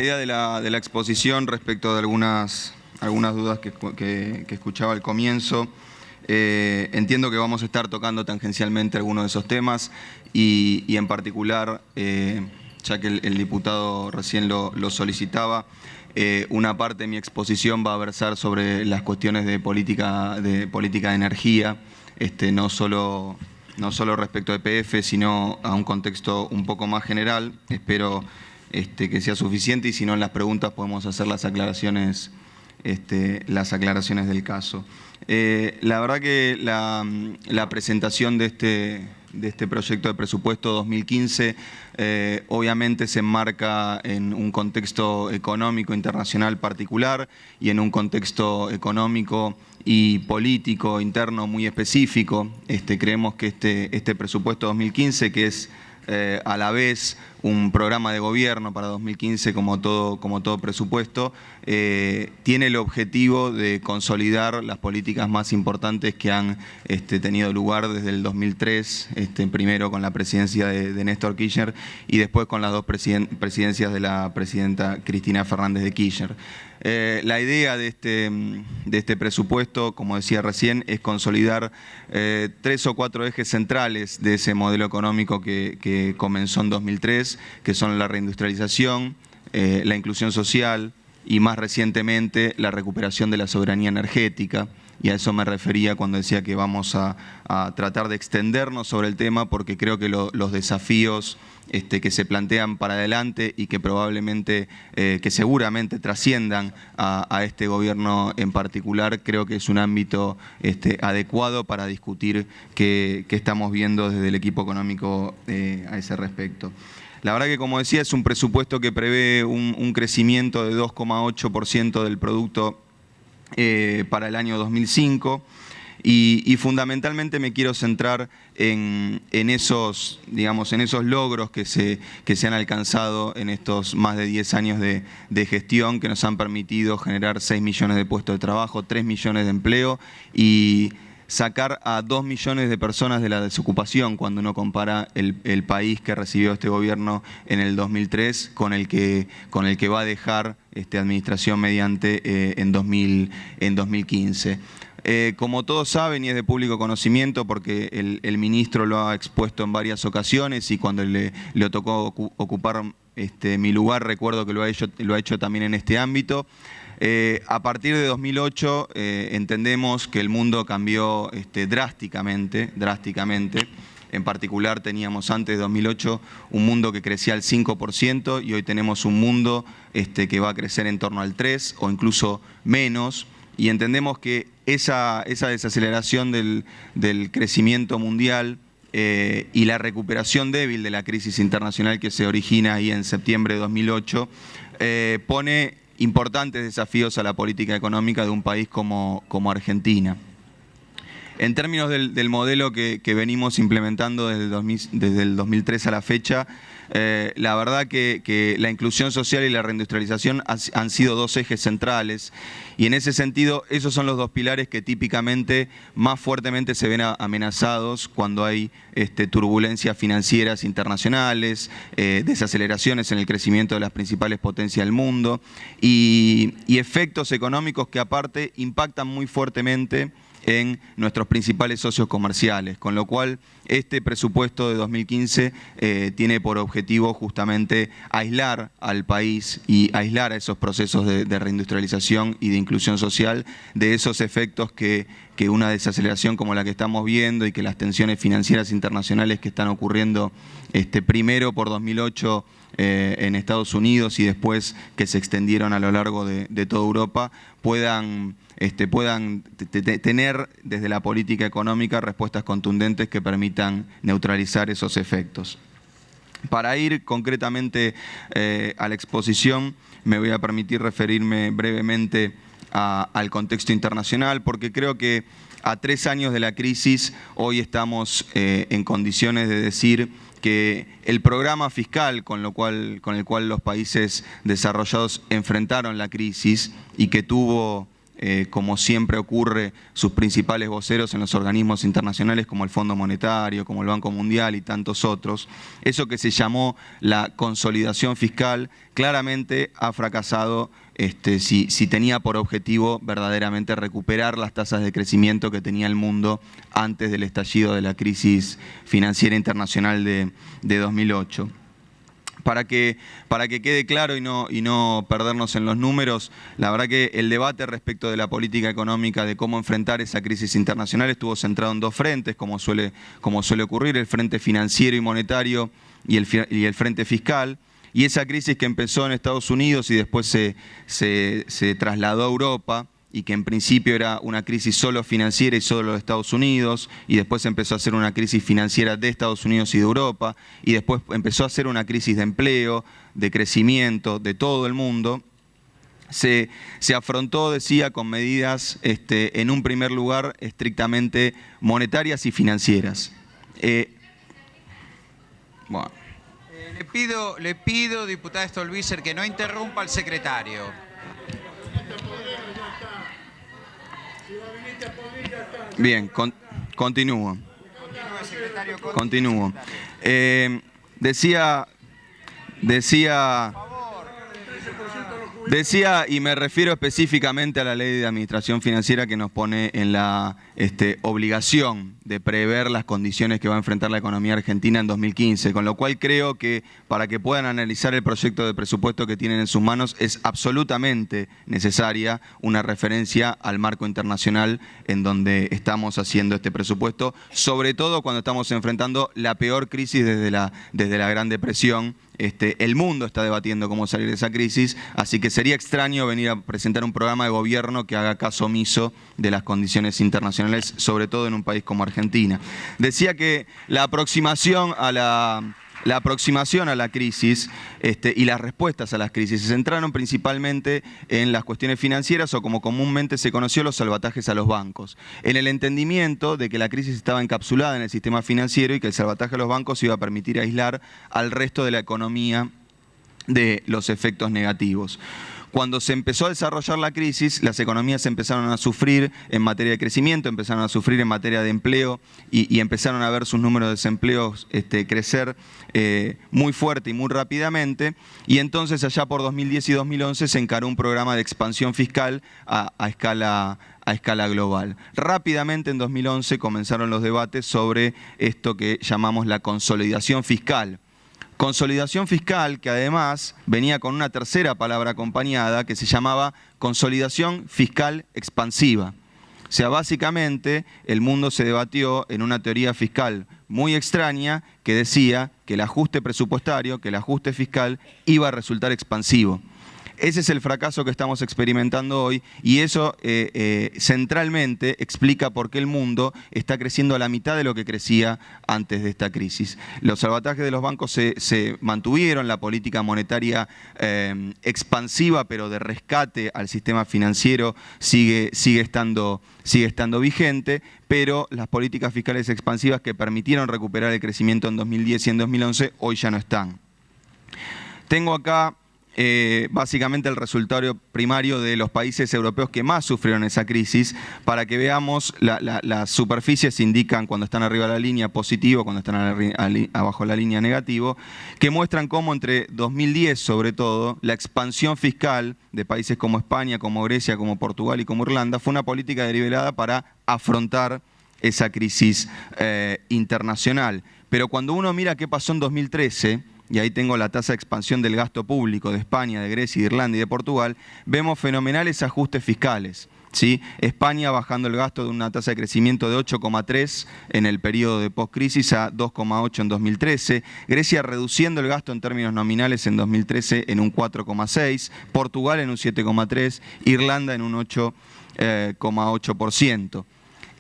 idea de la exposición respecto de algunas dudas que escuchaba al comienzo, entiendo que vamos a estar tocando tangencialmente algunos de esos temas y en particular, ya que el diputado recién lo solicitaba, una parte de mi exposición va a versar sobre las cuestiones de política de energía, no solo respecto a YPF, sino a un contexto un poco más general. Espero que sea suficiente y si no en las preguntas podemos hacer las aclaraciones del caso. La verdad que la presentación de este proyecto de presupuesto 2015 obviamente se enmarca en un contexto económico internacional particular y en un contexto económico y político interno muy específico. Creemos que este presupuesto 2015, que es a la vez un programa de gobierno para 2015 como todo presupuesto, tiene el objetivo de consolidar las políticas más importantes que han tenido lugar desde el 2003, primero con la presidencia de Néstor Kirchner y después con las dos presidencias de la presidenta Cristina Fernández de Kirchner. La idea de este presupuesto, como decía recién, es consolidar 3 o 4 ejes centrales de ese modelo económico que comenzó en 2003, que son la reindustrialización, la inclusión social y más recientemente la recuperación de la soberanía energética. Y a eso me refería cuando decía que vamos a tratar de extendernos sobre el tema, porque creo que los desafíos que se plantean para adelante y que probablemente, que seguramente trasciendan a este gobierno en particular, creo que es un ámbito adecuado para discutir qué estamos viendo desde el equipo económico a ese respecto. La verdad que, como decía, es un presupuesto que prevé un crecimiento de 2,8% del producto para el año 2005 y fundamentalmente me quiero centrar en esos logros que se han alcanzado en estos más de 10 años de gestión, que nos han permitido generar 6 millones de puestos de trabajo, 3 millones de empleo y sacar a 2 millones de personas de la desocupación cuando uno compara el país que recibió este gobierno en el 2003 con el que va a dejar administración mediante en 2015. Como todos saben y es de público conocimiento porque el ministro lo ha expuesto en varias ocasiones y cuando le tocó ocupar mi lugar recuerdo que lo ha hecho también en este ámbito. A partir de 2008 entendemos que el mundo cambió drásticamente. En particular teníamos antes de 2008 un mundo que crecía al 5% y hoy tenemos un mundo que va a crecer en torno al 3% o incluso menos. Y entendemos que esa desaceleración del crecimiento mundial y la recuperación débil de la crisis internacional que se origina ahí en septiembre de 2008 pone importantes desafíos a la política económica de un país como Argentina. En términos del modelo que venimos implementando desde el 2003 a la fecha, la verdad que la inclusión social y la reindustrialización han sido 2 ejes centrales y en ese sentido esos son los 2 pilares que típicamente más fuertemente se ven amenazados cuando hay turbulencias financieras internacionales, desaceleraciones en el crecimiento de las principales potencias del mundo y efectos económicos que aparte impactan muy fuertemente en nuestros principales socios comerciales, con lo cual este presupuesto de 2015 tiene por objetivo justamente aislar al país y aislar a esos procesos de reindustrialización y de inclusión social de esos efectos que una desaceleración como la que estamos viendo y que las tensiones financieras internacionales que están ocurriendo primero por 2008 en Estados Unidos y después que se extendieron a lo largo de toda Europa puedan tener desde la política económica respuestas contundentes que permitan neutralizar esos efectos. Para ir concretamente a la exposición, me voy a permitir referirme brevemente al contexto internacional, porque creo que a 3 años de la crisis, hoy estamos en condiciones de decir que el programa fiscal con el cual los países desarrollados enfrentaron la crisis y que tuvo como siempre ocurre, sus principales voceros en los organismos internacionales como el Fondo Monetario, como el Banco Mundial y tantos otros. Eso que se llamó la consolidación fiscal claramente ha fracasado si tenía por objetivo verdaderamente recuperar las tasas de crecimiento que tenía el mundo antes del estallido de la crisis financiera internacional de 2008. Para que quede claro y no perdernos en los números, la verdad que el debate respecto de la política económica, de cómo enfrentar esa crisis internacional, estuvo centrado en dos frentes, como suele ocurrir, el frente financiero y monetario y el frente fiscal. Y esa crisis que empezó en Estados Unidos y después se trasladó a Europa, y que en principio era una crisis solo financiera y solo de Estados Unidos, y después empezó a ser una crisis financiera de Estados Unidos y de Europa, y después empezó a ser una crisis de empleo, de crecimiento, de todo el mundo. Se afrontó, decía, con medidas, en un primer lugar, estrictamente monetarias y financieras. Bueno. Le pido, diputada Stolbizer, que no interrumpa al secretario. Bien, continúo. Continúo. Decía, y me refiero específicamente a la Ley de Administración Financiera, que nos pone en la obligación de prever las condiciones que va a enfrentar la economía argentina en 2015, con lo cual creo que para que puedan analizar el proyecto de presupuesto que tienen en sus manos es absolutamente necesaria una referencia al marco internacional en donde estamos haciendo este presupuesto, sobre todo cuando estamos enfrentando la peor crisis desde la Gran Depresión. El mundo está debatiendo cómo salir de esa crisis, así que sería extraño venir a presentar un programa de gobierno que haga caso omiso de las condiciones internacionales, sobre todo en un país como Argentina. Decía que la aproximación a la crisis y las respuestas a las crisis se centraron principalmente en las cuestiones financieras, o como comúnmente se conoció, los salvatajes a los bancos, en el entendimiento de que la crisis estaba encapsulada en el sistema financiero y que el salvataje a los bancos iba a permitir aislar al resto de la economía de los efectos negativos. Cuando se empezó a desarrollar la crisis, las economías empezaron a sufrir en materia de crecimiento, empezaron a sufrir en materia de empleo y empezaron a ver sus números de desempleos crecer muy fuerte y muy rápidamente. Y entonces allá por 2010 y 2011 se encaró un programa de expansión fiscal a escala global. Rápidamente en 2011 comenzaron los debates sobre esto que llamamos la consolidación fiscal. Consolidación fiscal que además venía con una tercera palabra acompañada que se llamaba consolidación fiscal expansiva. O sea, básicamente el mundo se debatió en una teoría fiscal muy extraña que decía que el ajuste presupuestario, que el ajuste fiscal iba a resultar expansivo. Ese es el fracaso que estamos experimentando hoy y eso centralmente explica por qué el mundo está creciendo a la mitad de lo que crecía antes de esta crisis. Los salvatajes de los bancos se mantuvieron, la política monetaria expansiva pero de rescate al sistema financiero sigue estando vigente, pero las políticas fiscales expansivas que permitieron recuperar el crecimiento en 2010 y en 2011 hoy ya no están. Tengo acá básicamente el resultado primario de los países europeos que más sufrieron esa crisis, para que veamos las superficies indican cuando están arriba de la línea positivo, cuando están abajo de la línea negativo, que muestran cómo entre 2010 sobre todo la expansión fiscal de países como España, como Grecia, como Portugal y como Irlanda fue una política deliberada para afrontar esa crisis internacional. Pero cuando uno mira qué pasó en 2013, y ahí tengo la tasa de expansión del gasto público de España, de Grecia, de Irlanda y de Portugal, vemos fenomenales ajustes fiscales, ¿sí? España bajando el gasto de una tasa de crecimiento de 8,3 en el periodo de postcrisis a 2,8 en 2013, Grecia reduciendo el gasto en términos nominales en 2013 en un 4,6, Portugal en un 7,3, Irlanda en un 8,8%.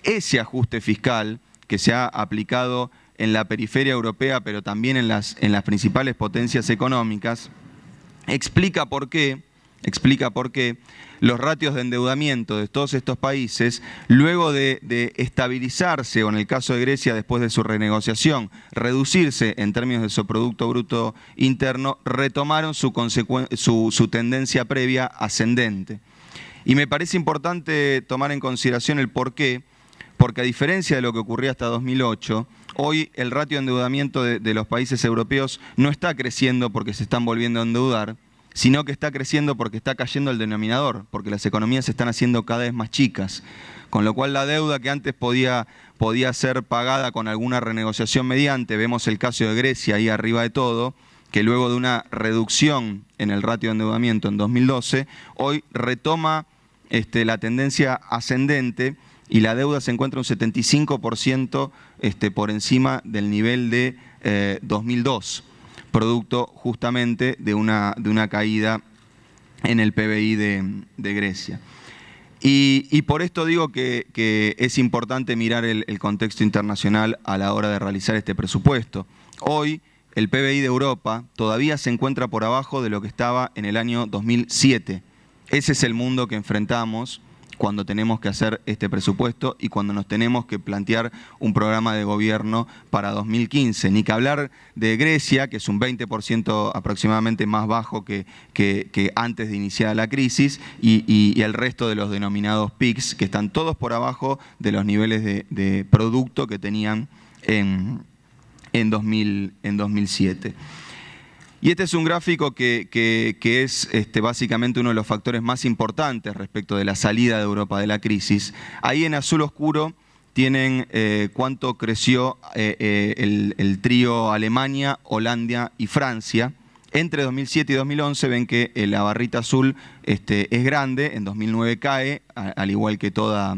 Ese ajuste fiscal que se ha aplicado en la periferia europea, pero también en las principales potencias económicas, explica por qué los ratios de endeudamiento de todos estos países, luego de estabilizarse, o en el caso de Grecia, después de su renegociación, reducirse en términos de su Producto Bruto Interno, retomaron su tendencia previa ascendente. Y me parece importante tomar en consideración el porqué, porque a diferencia de lo que ocurría hasta 2008, hoy el ratio de endeudamiento de los países europeos no está creciendo porque se están volviendo a endeudar, sino que está creciendo porque está cayendo el denominador, porque las economías se están haciendo cada vez más chicas. Con lo cual la deuda que antes podía ser pagada con alguna renegociación mediante, vemos el caso de Grecia ahí arriba de todo, que luego de una reducción en el ratio de endeudamiento en 2012, hoy retoma la tendencia ascendente y la deuda se encuentra un 75% por encima del nivel de 2002, producto justamente de una caída en el PBI de Grecia. Y por esto digo que es importante mirar el contexto internacional a la hora de realizar este presupuesto. Hoy el PBI de Europa todavía se encuentra por abajo de lo que estaba en el año 2007. Ese es el mundo que enfrentamos cuando tenemos que hacer este presupuesto y cuando nos tenemos que plantear un programa de gobierno para 2015. Ni que hablar de Grecia, que es un 20% aproximadamente más bajo que antes de iniciar la crisis, y el resto de los denominados PIGS, que están todos por abajo de los niveles de producto que tenían en 2007. Y este es un gráfico que es básicamente uno de los factores más importantes respecto de la salida de Europa de la crisis. Ahí en azul oscuro tienen cuánto creció el trío Alemania, Holanda y Francia. Entre 2007 y 2011 ven que la barrita azul es grande, en 2009 cae, al igual que toda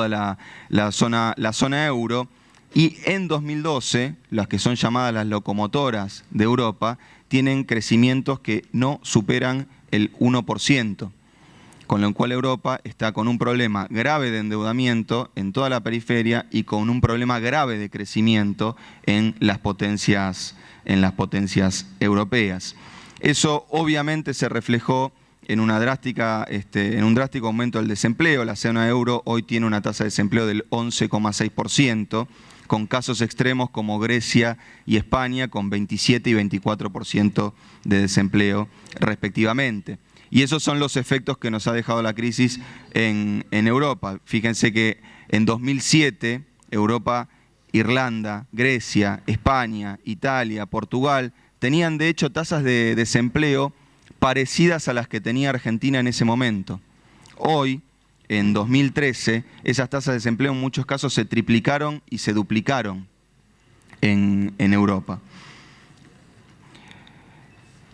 la zona euro. Y en 2012, las que son llamadas las locomotoras de Europa, tienen crecimientos que no superan el 1%, con lo cual Europa está con un problema grave de endeudamiento en toda la periferia y con un problema grave de crecimiento en las potencias europeas. Eso obviamente se reflejó en un drástico aumento del desempleo. La zona euro hoy tiene una tasa de desempleo del 11,6%, con casos extremos como Grecia y España con 27 y 24% de desempleo respectivamente. Y esos son los efectos que nos ha dejado la crisis en Europa. Fíjense que en 2007 Europa, Irlanda, Grecia, España, Italia, Portugal tenían de hecho tasas de desempleo parecidas a las que tenía Argentina en ese momento. Hoy, en 2013, esas tasas de desempleo en muchos casos se triplicaron y se duplicaron en Europa.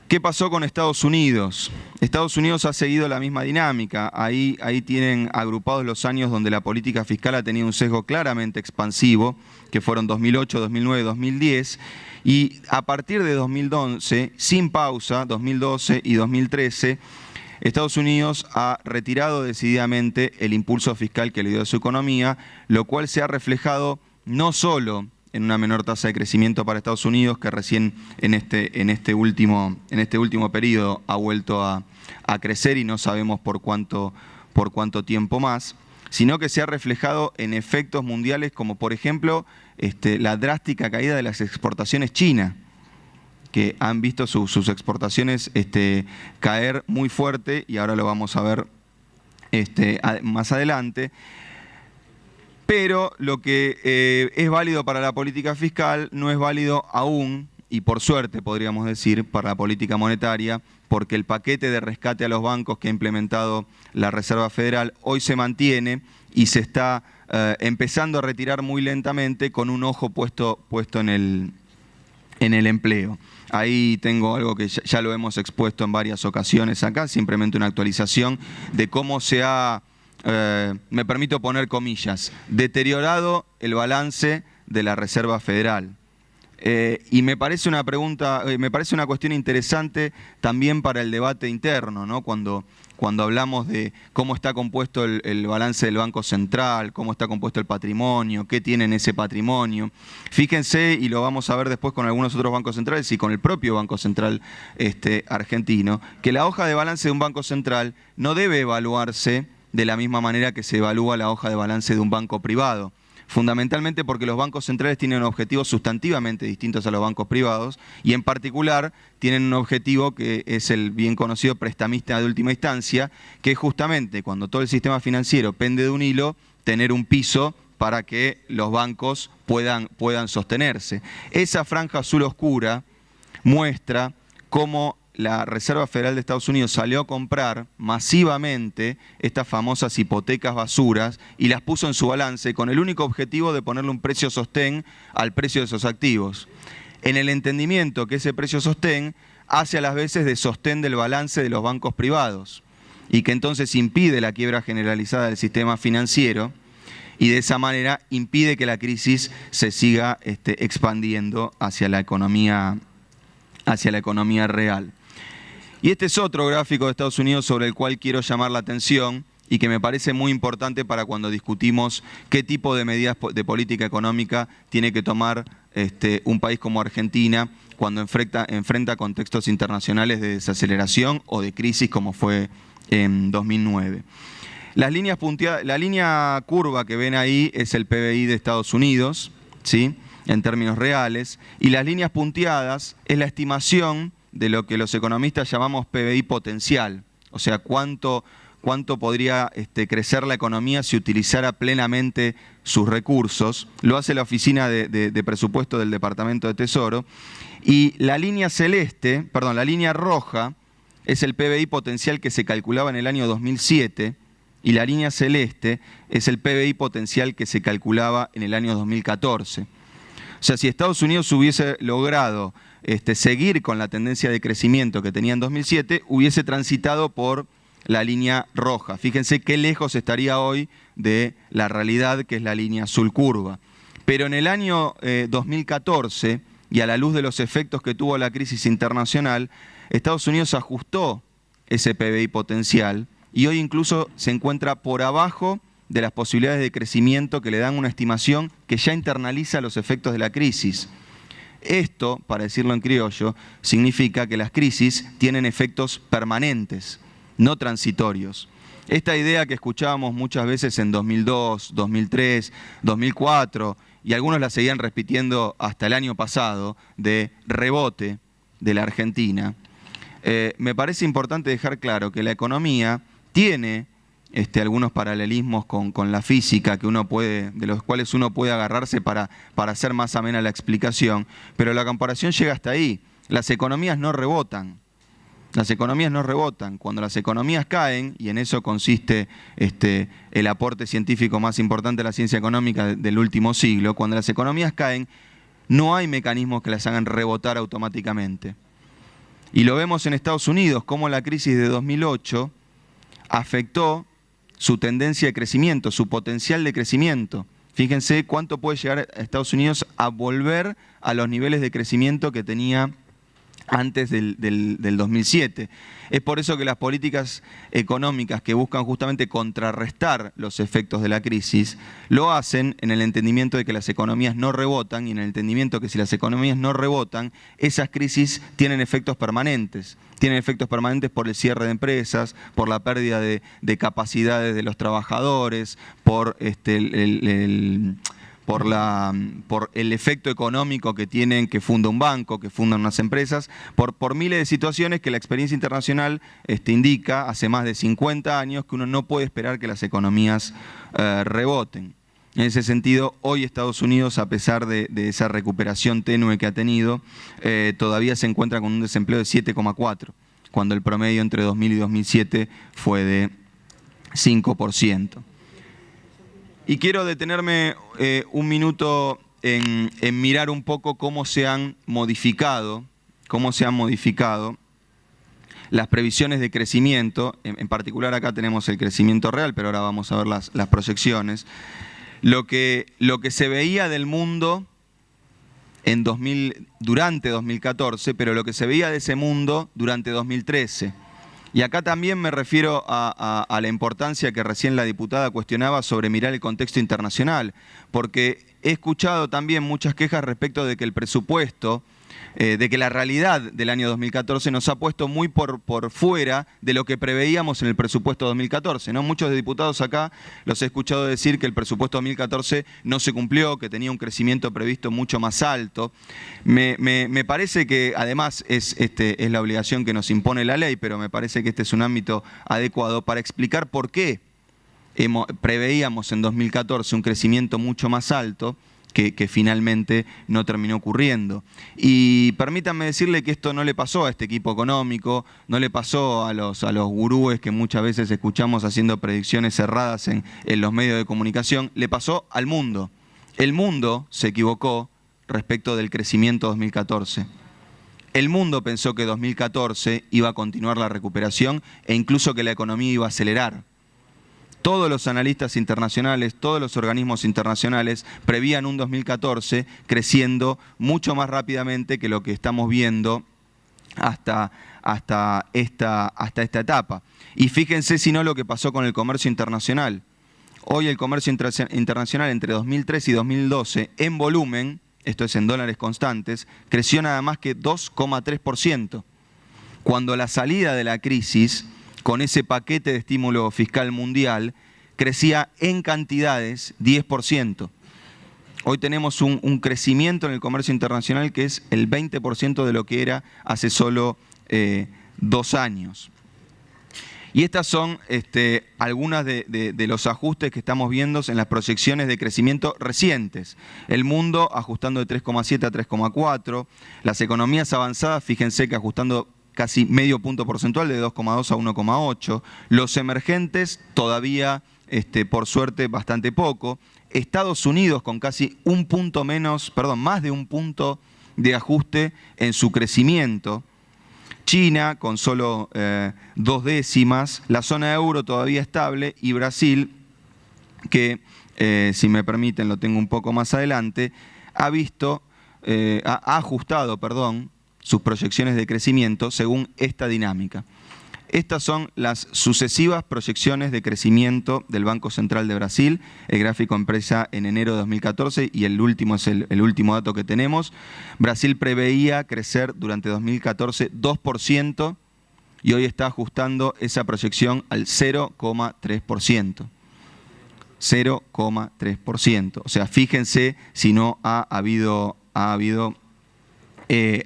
¿Qué pasó con Estados Unidos? Estados Unidos ha seguido la misma dinámica. Ahí tienen agrupados los años donde la política fiscal ha tenido un sesgo claramente expansivo, que fueron 2008, 2009, 2010. Y a partir de 2011, sin pausa, 2012 y 2013, Estados Unidos ha retirado decididamente el impulso fiscal que le dio a su economía, lo cual se ha reflejado no solo en una menor tasa de crecimiento para Estados Unidos, que recién en este último periodo ha vuelto a crecer y no sabemos por cuánto tiempo más, sino que se ha reflejado en efectos mundiales como por ejemplo la drástica caída de las exportaciones chinas, que han visto sus exportaciones caer muy fuerte, y ahora lo vamos a ver más adelante. Pero lo que es válido para la política fiscal no es válido aún, y por suerte podríamos decir, para la política monetaria, porque el paquete de rescate a los bancos que ha implementado la Reserva Federal hoy se mantiene y se está empezando a retirar muy lentamente, con un ojo puesto en el empleo. Ahí tengo algo que ya lo hemos expuesto en varias ocasiones acá, simplemente una actualización de cómo se ha, me permito poner comillas, deteriorado el balance de la Reserva Federal. Y me parece una cuestión interesante también para el debate interno, ¿no? Cuando hablamos de cómo está compuesto el balance del Banco Central, cómo está compuesto el patrimonio, qué tiene en ese patrimonio. Fíjense, y lo vamos a ver después con algunos otros bancos centrales y con el propio Banco Central argentino, que la hoja de balance de un banco central no debe evaluarse de la misma manera que se evalúa la hoja de balance de un banco privado. fundamentalmente porque los bancos centrales tienen objetivos sustantivamente distintos a los bancos privados y en particular tienen un objetivo que es el bien conocido prestamista de última instancia, que es justamente cuando todo el sistema financiero pende de un hilo, tener un piso para que los bancos puedan sostenerse. Esa franja azul oscura muestra cómo la Reserva Federal de Estados Unidos salió a comprar masivamente estas famosas hipotecas basuras y las puso en su balance con el único objetivo de ponerle un precio sostén al precio de esos activos. En el entendimiento que ese precio sostén hace a las veces de sostén del balance de los bancos privados y que entonces impide la quiebra generalizada del sistema financiero y de esa manera impide que la crisis se siga expandiendo hacia la economía real. Y este es otro gráfico de Estados Unidos sobre el cual quiero llamar la atención y que me parece muy importante para cuando discutimos qué tipo de medidas de política económica tiene que tomar un país como Argentina cuando enfrenta contextos internacionales de desaceleración o de crisis como fue en 2009. La línea curva que ven ahí es el PBI de Estados Unidos, ¿sí?, en términos reales, y las líneas punteadas es la estimación de lo que los economistas llamamos PBI potencial, o sea, cuánto podría crecer la economía si utilizara plenamente sus recursos. Lo hace la Oficina de Presupuesto del Departamento de Tesoro. Y la línea roja es el PBI potencial que se calculaba en el año 2007 y la línea celeste es el PBI potencial que se calculaba en el año 2014. O sea, si Estados Unidos hubiese logrado seguir con la tendencia de crecimiento que tenía en 2007, hubiese transitado por la línea roja. Fíjense qué lejos estaría hoy de la realidad que es la línea azul curva. Pero en el año 2014, y a la luz de los efectos que tuvo la crisis internacional, Estados Unidos ajustó ese PBI potencial y hoy incluso se encuentra por abajo de las posibilidades de crecimiento que le dan una estimación que ya internaliza los efectos de la crisis. Esto, para decirlo en criollo, significa que las crisis tienen efectos permanentes, no transitorios. Esta idea que escuchábamos muchas veces en 2002, 2003, 2004, y algunos la seguían repitiendo hasta el año pasado, de rebote de la Argentina, me parece importante dejar claro que la economía tiene algunos paralelismos con la física de los cuales uno puede agarrarse para hacer más amena la explicación, pero la comparación llega hasta ahí. Las economías no rebotan. Las economías no rebotan. Cuando las economías caen, y en eso consiste el aporte científico más importante de la ciencia económica del último siglo, cuando las economías caen, no hay mecanismos que las hagan rebotar automáticamente. Y lo vemos en Estados Unidos, cómo la crisis de 2008 afectó su tendencia de crecimiento, su potencial de crecimiento. Fíjense cuánto puede llegar a Estados Unidos a volver a los niveles de crecimiento que tenía antes del 2007. Es por eso que las políticas económicas que buscan justamente contrarrestar los efectos de la crisis lo hacen en el entendimiento de que las economías no rebotan y en el entendimiento que si las economías no rebotan, esas crisis tienen efectos permanentes. Tienen efectos permanentes por el cierre de empresas, por la pérdida de capacidades de los trabajadores, por el efecto económico que funda un banco, que fundan unas empresas, por miles de situaciones que la experiencia internacional indica hace más de 50 años que uno no puede esperar que las economías reboten. En ese sentido, hoy Estados Unidos, a pesar de esa recuperación tenue que ha tenido, todavía se encuentra con un desempleo de 7,4, cuando el promedio entre 2000 y 2007 fue de 5%. Y quiero detenerme un minuto en mirar un poco cómo se han modificado las previsiones de crecimiento. En particular acá tenemos el crecimiento real, pero ahora vamos a ver las proyecciones. Lo que se veía del mundo durante 2014, pero lo que se veía de ese mundo durante 2013. Y acá también me refiero a la importancia que recién la diputada cuestionaba sobre mirar el contexto internacional, porque he escuchado también muchas quejas respecto de que el presupuesto de que la realidad del año 2014 nos ha puesto muy por fuera de lo que preveíamos en el presupuesto 2014, ¿no? Muchos de diputados acá los he escuchado decir que el presupuesto 2014 no se cumplió, que tenía un crecimiento previsto mucho más alto. Me parece que además es la obligación que nos impone la ley, pero me parece que este es un ámbito adecuado para explicar por qué preveíamos en 2014 un crecimiento mucho más alto que finalmente no terminó ocurriendo. Y permítanme decirle que esto no le pasó a este equipo económico, no le pasó a los gurúes que muchas veces escuchamos haciendo predicciones cerradas en los medios de comunicación, le pasó al mundo. El mundo se equivocó respecto del crecimiento 2014. El mundo pensó que 2014 iba a continuar la recuperación e incluso que la economía iba a acelerar. Todos los analistas internacionales, todos los organismos internacionales prevían un 2014 creciendo mucho más rápidamente que lo que estamos viendo hasta esta etapa. Y fíjense si no lo que pasó con el comercio internacional. Hoy el comercio internacional entre 2003 y 2012 en volumen, esto es en dólares constantes, creció nada más que 2,3%. Cuando la salida de la crisis, con ese paquete de estímulo fiscal mundial, crecía en cantidades 10%. Hoy tenemos un crecimiento en el comercio internacional que es el 20% de lo que era hace solo 2 años. Y estas son algunas de los ajustes que estamos viendo en las proyecciones de crecimiento recientes. El mundo ajustando de 3,7 a 3,4. Las economías avanzadas, fíjense que ajustando casi medio punto porcentual, de 2,2 a 1,8. Los emergentes todavía, por suerte, bastante poco. Estados Unidos con casi más de un punto de ajuste en su crecimiento. China con solo 2 décimas. La zona euro todavía estable. Y Brasil, que si me permiten lo tengo un poco más adelante, ha ajustado, sus proyecciones de crecimiento según esta dinámica. Estas son las sucesivas proyecciones de crecimiento del Banco Central de Brasil. El gráfico empieza en enero de 2014 y el último es el último dato que tenemos. Brasil preveía crecer durante 2014 2% y hoy está ajustando esa proyección al 0,3%. 0,3%. O sea, fíjense si no ha habido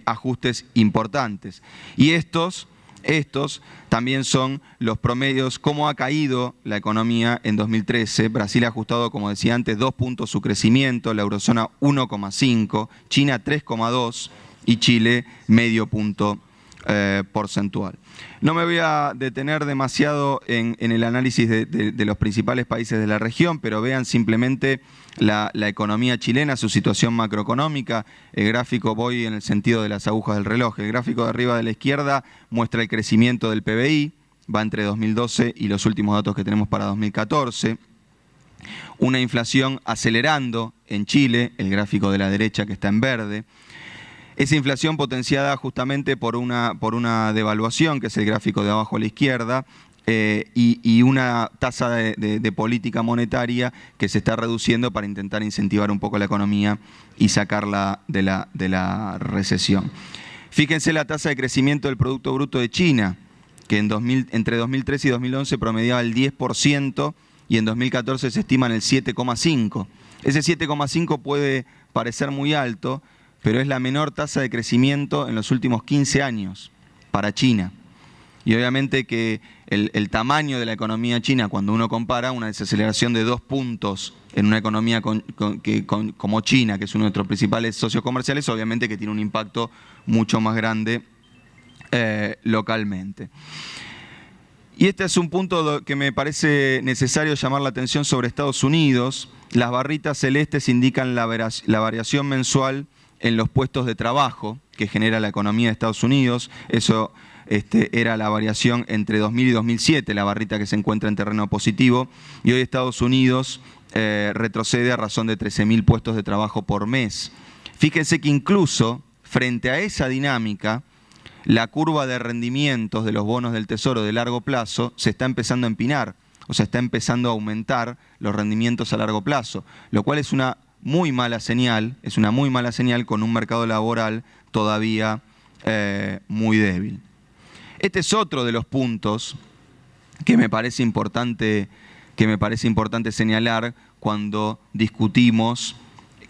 ajustes importantes. Y estos también son los promedios, cómo ha caído la economía en 2013. Brasil ha ajustado, como decía antes, 2 puntos su crecimiento, la eurozona 1,5, China 3,2 y Chile medio punto porcentual. No me voy a detener demasiado en el análisis de los principales países de la región, pero vean simplemente la economía chilena, su situación macroeconómica. El gráfico, voy en el sentido de las agujas del reloj. El gráfico de arriba de la izquierda muestra el crecimiento del PBI, va entre 2012 y los últimos datos que tenemos para 2014. Una inflación acelerando en Chile, el gráfico de la derecha que está en verde. Esa inflación potenciada justamente por una devaluación, que es el gráfico de abajo a la izquierda, y una tasa de política monetaria que se está reduciendo para intentar incentivar un poco la economía y sacarla de la recesión. Fíjense la tasa de crecimiento del Producto Bruto de China, que entre 2013 y 2011 promediaba el 10% y en 2014 se estima en el 7,5%. Ese 7,5% puede parecer muy alto, pero es la menor tasa de crecimiento en los últimos 15 años para China. Y obviamente que el tamaño de la economía china, cuando uno compara una desaceleración de 2 puntos en una economía como China, que es uno de nuestros principales socios comerciales, obviamente que tiene un impacto mucho más grande localmente. Y este es un punto que me parece necesario llamar la atención sobre Estados Unidos. Las barritas celestes indican la variación mensual en los puestos de trabajo que genera la economía de Estados Unidos. Eso era la variación entre 2000 y 2007, la barrita que se encuentra en terreno positivo. Y hoy Estados Unidos retrocede a razón de 13.000 puestos de trabajo por mes. Fíjense que incluso frente a esa dinámica, la curva de rendimientos de los bonos del Tesoro de largo plazo se está empezando a empinar, o sea, está empezando a aumentar los rendimientos a largo plazo, lo cual es una muy mala señal con un mercado laboral todavía muy débil. Este es otro de los puntos que me parece importante señalar cuando discutimos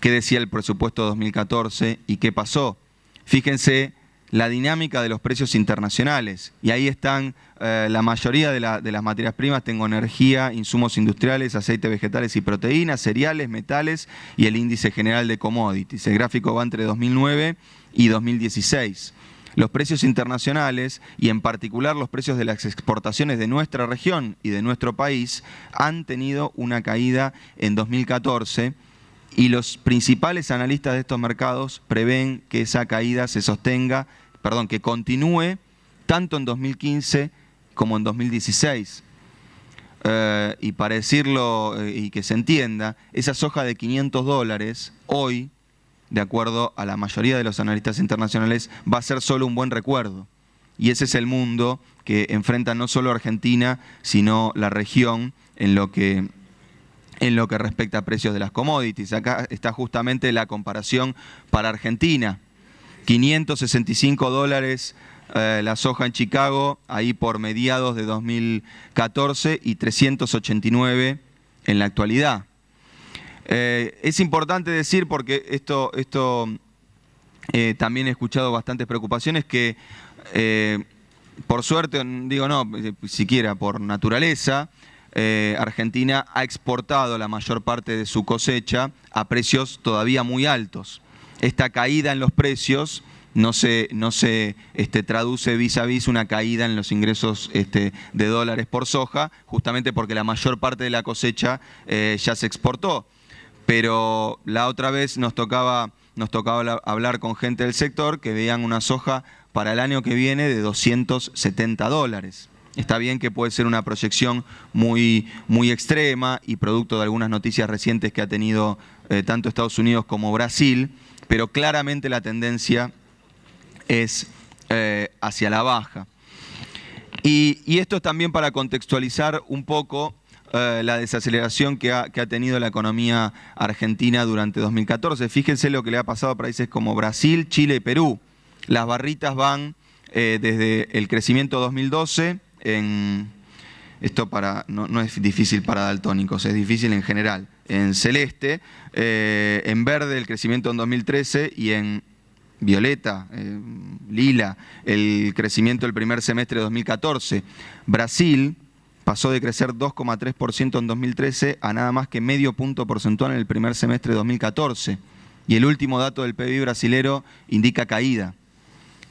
qué decía el presupuesto 2014 y qué pasó. Fíjense la dinámica de los precios internacionales, y ahí están la mayoría de las materias primas. Tengo energía, insumos industriales, aceites vegetales y proteínas, cereales, metales y el índice general de commodities. El gráfico va entre 2009 y 2016. Los precios internacionales, y en particular los precios de las exportaciones de nuestra región y de nuestro país, han tenido una caída en 2014, y los principales analistas de estos mercados prevén que esa caída que continúe tanto en 2015 como en 2016. Y para decirlo y que se entienda, esa soja de $500 hoy, de acuerdo a la mayoría de los analistas internacionales, va a ser solo un buen recuerdo. Y ese es el mundo que enfrenta no solo Argentina, sino la región en lo que respecta a precios de las commodities. Acá está justamente la comparación para Argentina. $565 la soja en Chicago, ahí por mediados de 2014, y 389 en la actualidad. Es importante decir, porque esto también he escuchado bastantes preocupaciones, que por suerte, digo no, siquiera por naturaleza, Argentina ha exportado la mayor parte de su cosecha a precios todavía muy altos. Esta caída en los precios no se traduce vis a vis una caída en los ingresos de dólares por soja, justamente porque la mayor parte de la cosecha ya se exportó. Pero la otra vez nos tocaba hablar con gente del sector que veían una soja para el año que viene de $270. Está bien que puede ser una proyección muy extrema y producto de algunas noticias recientes que ha tenido tanto Estados Unidos como Brasil, pero claramente la tendencia es hacia la baja. Y esto es también para contextualizar un poco la desaceleración que ha tenido la economía argentina durante 2014. Fíjense lo que le ha pasado a países como Brasil, Chile y Perú. Las barritas van desde el crecimiento 2012, esto no es difícil para daltónicos, es difícil en general, en celeste, en verde el crecimiento en 2013 y en violeta, lila, el crecimiento del primer semestre de 2014. Brasil pasó de crecer 2,3% en 2013 a nada más que medio punto porcentual en el primer semestre de 2014. Y el último dato del PBI brasilero indica caída.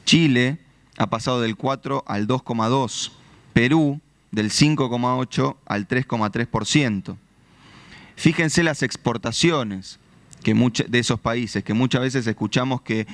Chile ha pasado del 4 al 2,2%. Perú del 5,8 al 3,3%. Fíjense las exportaciones de esos países, que muchas veces escuchamos que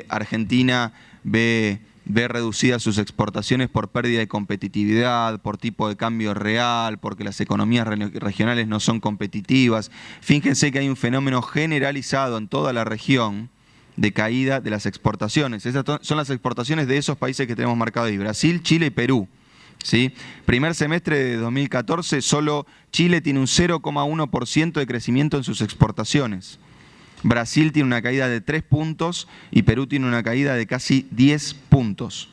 Argentina ve reducidas sus exportaciones por pérdida de competitividad, por tipo de cambio real, porque las economías regionales no son competitivas. Fíjense que hay un fenómeno generalizado en toda la región de caída de las exportaciones. Esas son las exportaciones de esos países que tenemos marcados ahí: Brasil, Chile y Perú. ¿Sí? Primer semestre de 2014, solo Chile tiene un 0,1% de crecimiento en sus exportaciones. Brasil tiene una caída de 3 puntos y Perú tiene una caída de casi 10 puntos.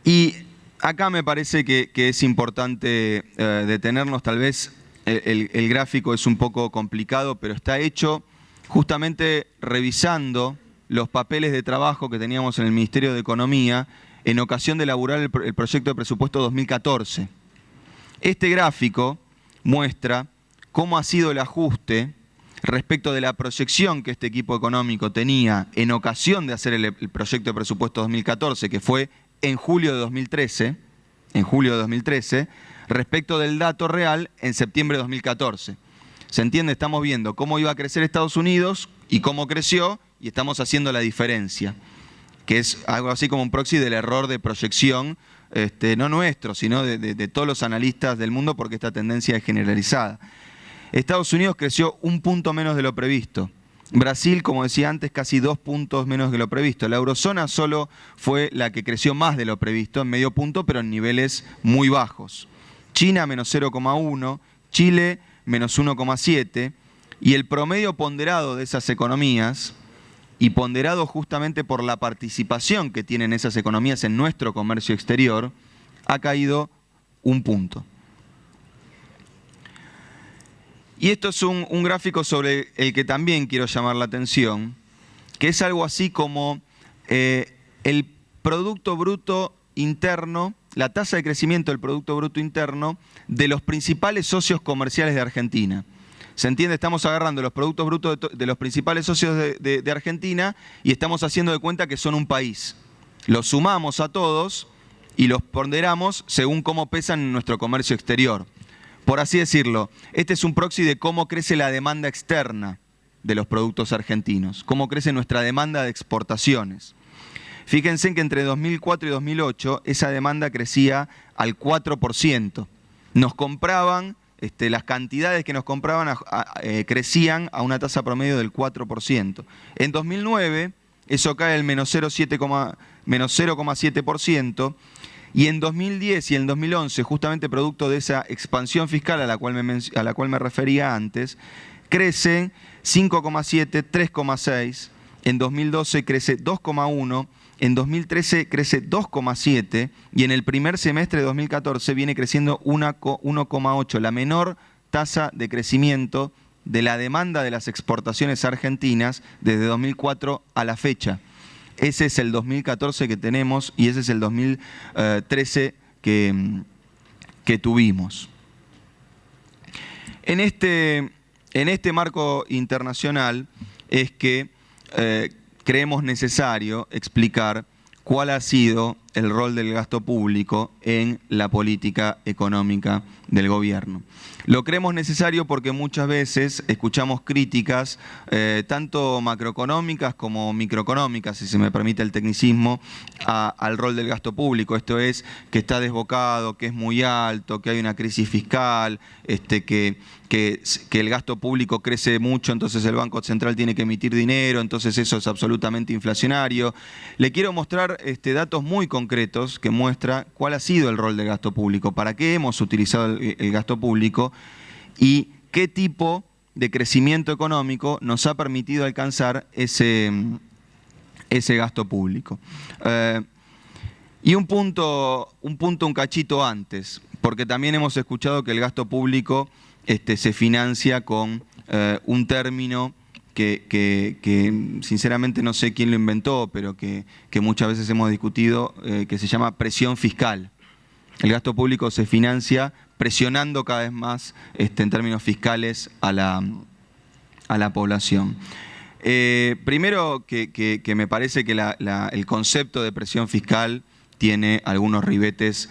Y acá me parece que es importante detenernos. Tal vez el gráfico es un poco complicado, pero está hecho justamente revisando los papeles de trabajo que teníamos en el Ministerio de Economía en ocasión de elaborar el proyecto de presupuesto 2014. Este gráfico muestra cómo ha sido el ajuste respecto de la proyección que este equipo económico tenía en ocasión de hacer el proyecto de presupuesto 2014, que fue en julio de 2013, respecto del dato real en septiembre de 2014. ¿Se entiende? Estamos viendo cómo iba a crecer Estados Unidos y cómo creció, y estamos haciendo la diferencia, que es algo así como un proxy del error de proyección, no nuestro, sino de todos los analistas del mundo, porque esta tendencia es generalizada. Estados Unidos creció 1 punto menos de lo previsto. Brasil, como decía antes, casi 2 puntos menos de lo previsto. La eurozona solo fue la que creció más de lo previsto, en medio punto, pero en niveles muy bajos. China, menos 0,1, Chile, menos 1,7, Y el promedio ponderado de esas economías, y ponderado justamente por la participación que tienen esas economías en nuestro comercio exterior, ha caído 1 punto. Y esto es un gráfico sobre el que también quiero llamar la atención, que es algo así como el Producto Bruto Interno, la tasa de crecimiento del Producto Bruto Interno de los principales socios comerciales de Argentina. ¿Se entiende? Estamos agarrando los productos brutos de los principales socios de Argentina y estamos haciendo de cuenta que son un país. Los sumamos a todos y los ponderamos según cómo pesan en nuestro comercio exterior. Por así decirlo, este es un proxy de cómo crece la demanda externa de los productos argentinos, cómo crece nuestra demanda de exportaciones. Fíjense que entre 2004 y 2008 esa demanda crecía al 4%. Nos compraban, las cantidades que nos compraban crecían a una tasa promedio del 4%. En 2009 eso cae al menos 0,7%. Y en 2010 y en 2011, justamente producto de esa expansión fiscal a la cual me refería antes, crece 5,7, 3,6, en 2012 crece 2,1, en 2013 crece 2,7 y en el primer semestre de 2014 viene creciendo 1,8, la menor tasa de crecimiento de la demanda de las exportaciones argentinas desde 2004 a la fecha. Ese es el 2014 que tenemos y ese es el 2013 que tuvimos. En este marco internacional es que creemos necesario explicar cuál ha sido el rol del gasto público en la política económica del gobierno. Lo creemos necesario porque muchas veces escuchamos críticas, tanto macroeconómicas como microeconómicas, si se me permite el tecnicismo, al rol del gasto público. Esto es, que está desbocado, que es muy alto, que hay una crisis fiscal, que el gasto público crece mucho, entonces el Banco Central tiene que emitir dinero, entonces eso es absolutamente inflacionario. Le quiero mostrar datos muy concretos que muestra cuál ha sido el rol del gasto público, para qué hemos utilizado el gasto público y qué tipo de crecimiento económico nos ha permitido alcanzar ese gasto público. Y un cachito antes, porque también hemos escuchado que el gasto público se financia con un término que sinceramente no sé quién lo inventó, pero que muchas veces hemos discutido, que se llama presión fiscal. El gasto público se financia presionando cada vez más en términos fiscales a la población. Primero que me parece que el concepto de presión fiscal tiene algunos ribetes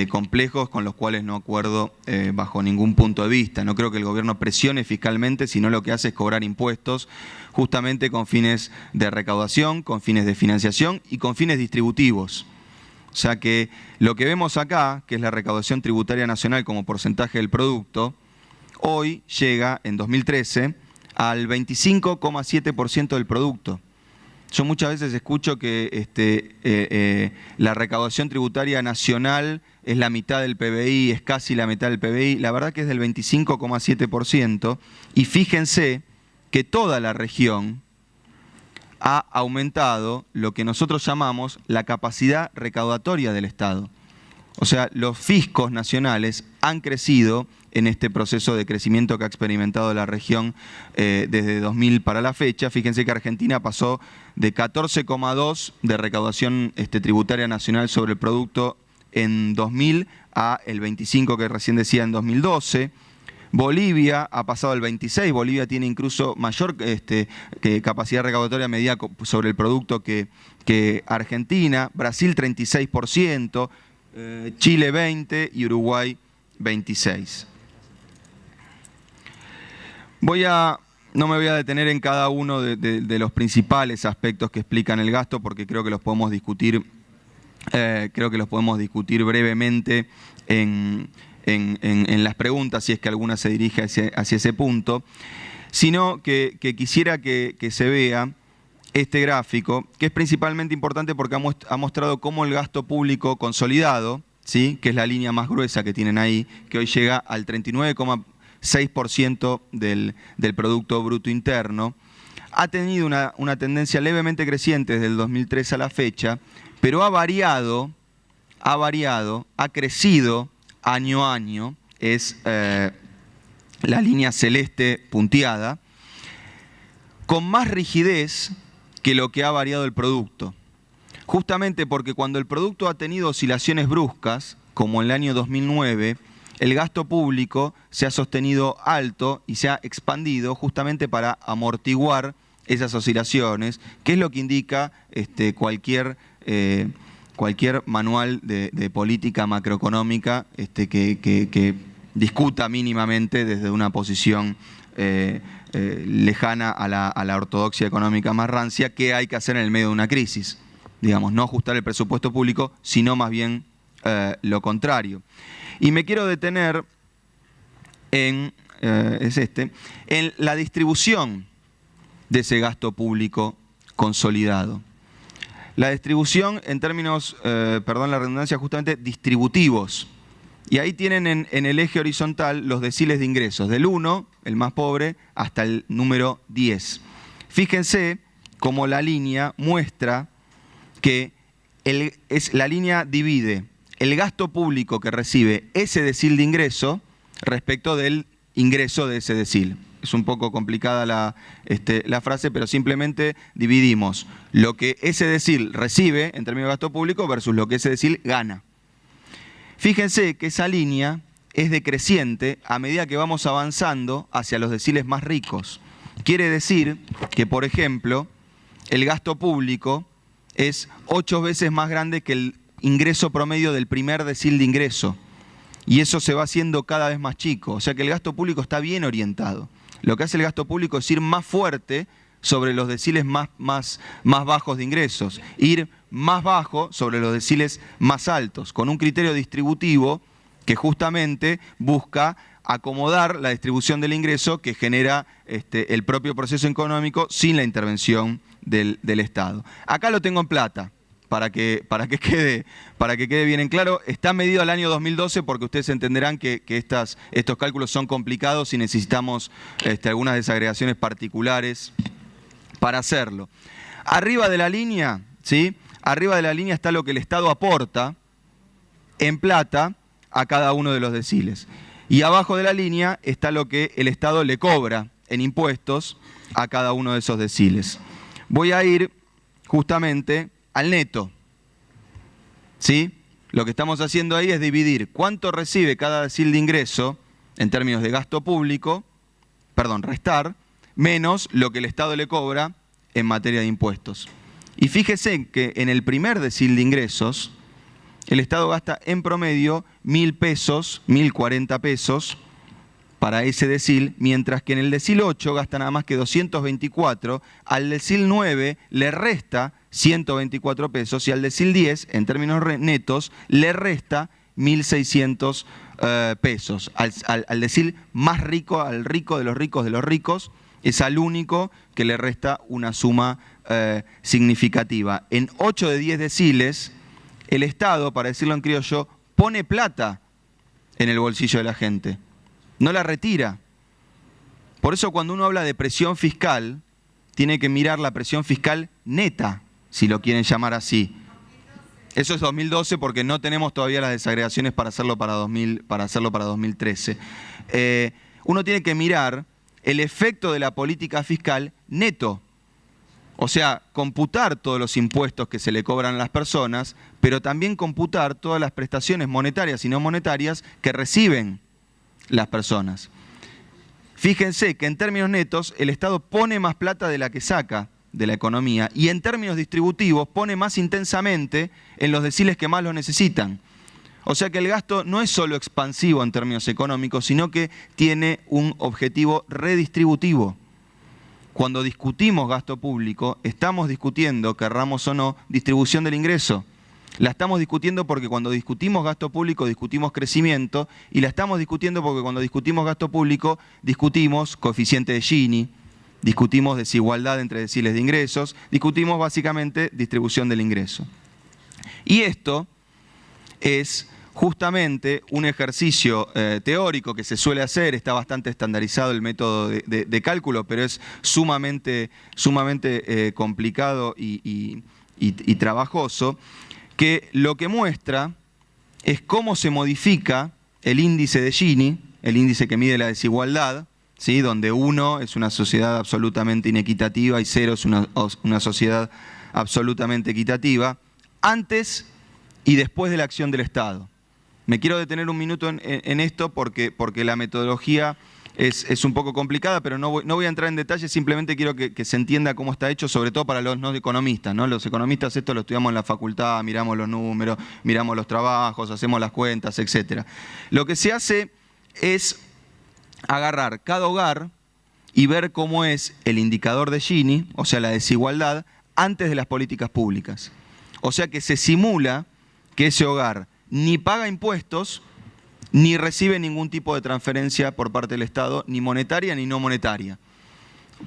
complejos con los cuales no acuerdo bajo ningún punto de vista. No creo que el gobierno presione fiscalmente, sino lo que hace es cobrar impuestos justamente con fines de recaudación, con fines de financiación y con fines distributivos. O sea que lo que vemos acá, que es la recaudación tributaria nacional como porcentaje del producto, hoy llega en 2013 al 25,7% del producto. Yo muchas veces escucho que la recaudación tributaria nacional es la mitad del PBI, es casi la mitad del PBI. La verdad que es del 25,7%. Y fíjense que toda la región ha aumentado lo que nosotros llamamos la capacidad recaudatoria del Estado. O sea, los fiscos nacionales han crecido en este proceso de crecimiento que ha experimentado la región desde 2000 para la fecha. Fíjense que Argentina pasó de 14,2 de recaudación tributaria nacional sobre el producto en 2000 a el 25 que recién decía en 2012. Bolivia ha pasado al 26, Bolivia tiene incluso mayor capacidad recaudatoria medida sobre el producto que Argentina, Brasil 36%, Chile 20% y Uruguay 26%. No me voy a detener en cada uno de los principales aspectos que explican el gasto porque creo que los podemos discutir, brevemente en las preguntas, si es que alguna se dirige hacia ese punto, sino que quisiera que se vea este gráfico, que es principalmente importante porque ha mostrado cómo el gasto público consolidado, ¿sí?, que es la línea más gruesa que tienen ahí, que hoy llega al 6% del Producto Bruto Interno. Ha tenido una tendencia levemente creciente desde el 2003 a la fecha, pero ha variado, ha crecido año a año, es la línea celeste punteada, con más rigidez que lo que ha variado el producto. Justamente porque cuando el producto ha tenido oscilaciones bruscas, como en el año 2009, el gasto público se ha sostenido alto y se ha expandido justamente para amortiguar esas oscilaciones, que es lo que indica cualquier manual de política macroeconómica que discuta mínimamente desde una posición lejana a la ortodoxia económica más rancia, qué hay que hacer en el medio de una crisis. Digamos, no ajustar el presupuesto público, sino más bien lo contrario. Y me quiero detener en la distribución de ese gasto público consolidado. La distribución en términos, perdón la redundancia, justamente distributivos. Y ahí tienen en el eje horizontal los deciles de ingresos, del 1, el más pobre, hasta el número 10. Fíjense cómo la línea muestra que la línea divide el gasto público que recibe ese decil de ingreso respecto del ingreso de ese decil. Es un poco complicada la frase, pero simplemente dividimos lo que ese decil recibe en términos de gasto público versus lo que ese decil gana. Fíjense que esa línea es decreciente a medida que vamos avanzando hacia los deciles más ricos. Quiere decir que, por ejemplo, el gasto público es 8 veces más grande que el ingreso promedio del primer decil de ingreso. Y eso se va haciendo cada vez más chico. O sea que el gasto público está bien orientado. Lo que hace el gasto público es ir más fuerte sobre los deciles más bajos de ingresos, ir más bajo sobre los deciles más altos, con un criterio distributivo que justamente busca acomodar la distribución del ingreso que genera el propio proceso económico sin la intervención del Estado. Acá lo tengo en plata, para que quede bien en claro. Está medido al año 2012 porque ustedes entenderán que estos cálculos son complicados y necesitamos algunas desagregaciones particulares para hacerlo. Arriba de la línea, ¿sí? Arriba de la línea está lo que el Estado aporta en plata a cada uno de los deciles. Y abajo de la línea está lo que el Estado le cobra en impuestos a cada uno de esos deciles. Voy a ir justamente al neto, ¿sí? Lo que estamos haciendo ahí es dividir cuánto recibe cada decil de ingreso en términos de gasto público, restar, menos lo que el Estado le cobra en materia de impuestos. Y fíjese que en el primer decil de ingresos, el Estado gasta en promedio 1.000 pesos, 1.040 pesos para ese decil, mientras que en el decil 8 gasta nada más que 224, al decil 9 le resta 124 pesos y al decil 10, en términos netos, le resta 1.600 pesos. Al decil más rico, al rico de los ricos, es al único que le resta una suma significativa. En 8 de 10 deciles, el Estado, para decirlo en criollo, pone plata en el bolsillo de la gente, no la retira. Por eso cuando uno habla de presión fiscal, tiene que mirar la presión fiscal neta, si lo quieren llamar así. Eso es 2012 porque no tenemos todavía las desagregaciones para hacerlo para 2013. Uno tiene que mirar el efecto de la política fiscal neto. O sea, computar todos los impuestos que se le cobran a las personas, pero también computar todas las prestaciones monetarias y no monetarias que reciben las personas. Fíjense que en términos netos el Estado pone más plata de la que saca de la economía y en términos distributivos pone más intensamente en los deciles que más lo necesitan. O sea que el gasto no es solo expansivo en términos económicos, sino que tiene un objetivo redistributivo. Cuando discutimos gasto público, estamos discutiendo, querramos o no, distribución del ingreso. La estamos discutiendo porque cuando discutimos gasto público discutimos crecimiento y la estamos discutiendo porque cuando discutimos gasto público discutimos coeficiente de Gini, discutimos desigualdad entre deciles de ingresos, discutimos básicamente distribución del ingreso. Y esto es justamente un ejercicio teórico que se suele hacer, está bastante estandarizado el método de cálculo, pero es sumamente complicado y trabajoso, que lo que muestra es cómo se modifica el índice de Gini, el índice que mide la desigualdad, ¿sí? Donde 1 es una sociedad absolutamente inequitativa y 0 es una sociedad absolutamente equitativa, antes y después de la acción del Estado. Me quiero detener un minuto en esto porque la metodología es un poco complicada, pero no voy a entrar en detalle, simplemente quiero que se entienda cómo está hecho, sobre todo para los no economistas, ¿no? Los economistas esto lo estudiamos en la facultad, miramos los números, miramos los trabajos, hacemos las cuentas, etc. Lo que se hace es agarrar cada hogar y ver cómo es el indicador de Gini, o sea, la desigualdad, antes de las políticas públicas. O sea que se simula que ese hogar ni paga impuestos, ni recibe ningún tipo de transferencia por parte del Estado, ni monetaria ni no monetaria.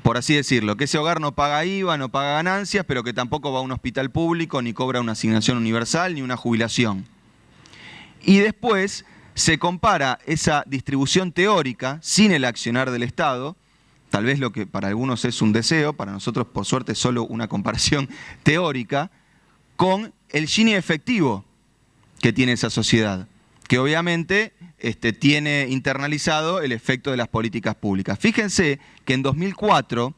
Por así decirlo, que ese hogar no paga IVA, no paga ganancias, pero que tampoco va a un hospital público, ni cobra una asignación universal, ni una jubilación. Y después se compara esa distribución teórica, sin el accionar del Estado, tal vez lo que para algunos es un deseo, para nosotros por suerte es solo una comparación teórica, con el Gini efectivo que tiene esa sociedad, que obviamente tiene internalizado el efecto de las políticas públicas. Fíjense que en 2004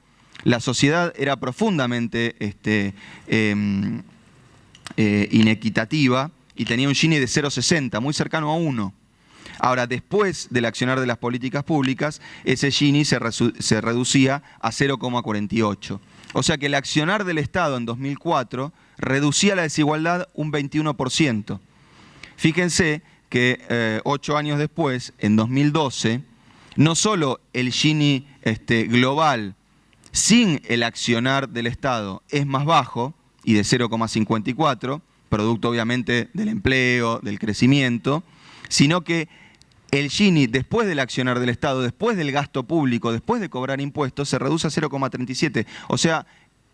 la sociedad era profundamente inequitativa y tenía un Gini de 0,60, muy cercano a 1. Ahora, después del accionar de las políticas públicas, ese Gini se reducía a 0,48. O sea que el accionar del Estado en 2004 reducía la desigualdad un 21%. Fíjense que 8 años después, en 2012, no solo el Gini global sin el accionar del Estado es más bajo y de 0,54, producto obviamente del empleo, del crecimiento, sino que el Gini después del accionar del Estado, después del gasto público, después de cobrar impuestos, se reduce a 0,37. O sea,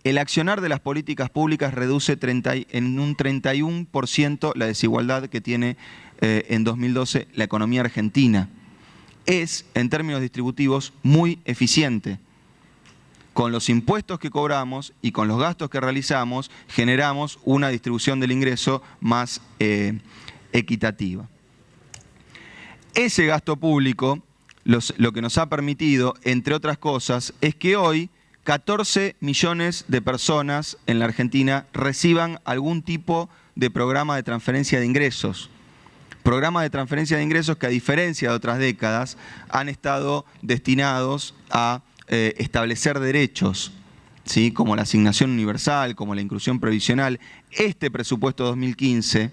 el accionar de las políticas públicas reduce en un 31% la desigualdad que tiene en 2012 la economía argentina. Es, en términos distributivos, muy eficiente. Con los impuestos que cobramos y con los gastos que realizamos, generamos una distribución del ingreso más equitativa. Ese gasto público, lo que nos ha permitido, entre otras cosas, es que hoy 14 millones de personas en la Argentina reciban algún tipo de programa de transferencia de ingresos. Programas de transferencia de ingresos que, a diferencia de otras décadas, han estado destinados a establecer derechos, ¿sí? Como la asignación universal, como la inclusión previsional. Este presupuesto 2015,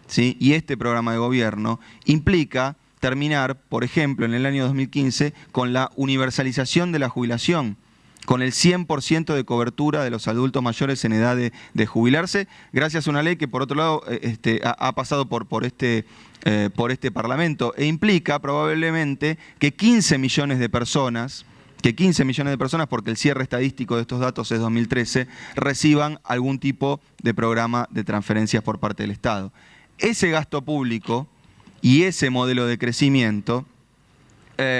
¿sí? Y este programa de gobierno implica terminar, por ejemplo, en el año 2015, con la universalización de la jubilación, con el 100% de cobertura de los adultos mayores en edad de jubilarse, gracias a una ley que, por otro lado, ha pasado por este Parlamento, e implica probablemente que 15 millones de personas, porque el cierre estadístico de estos datos es 2013, reciban algún tipo de programa de transferencias por parte del Estado. Ese gasto público y ese modelo de crecimiento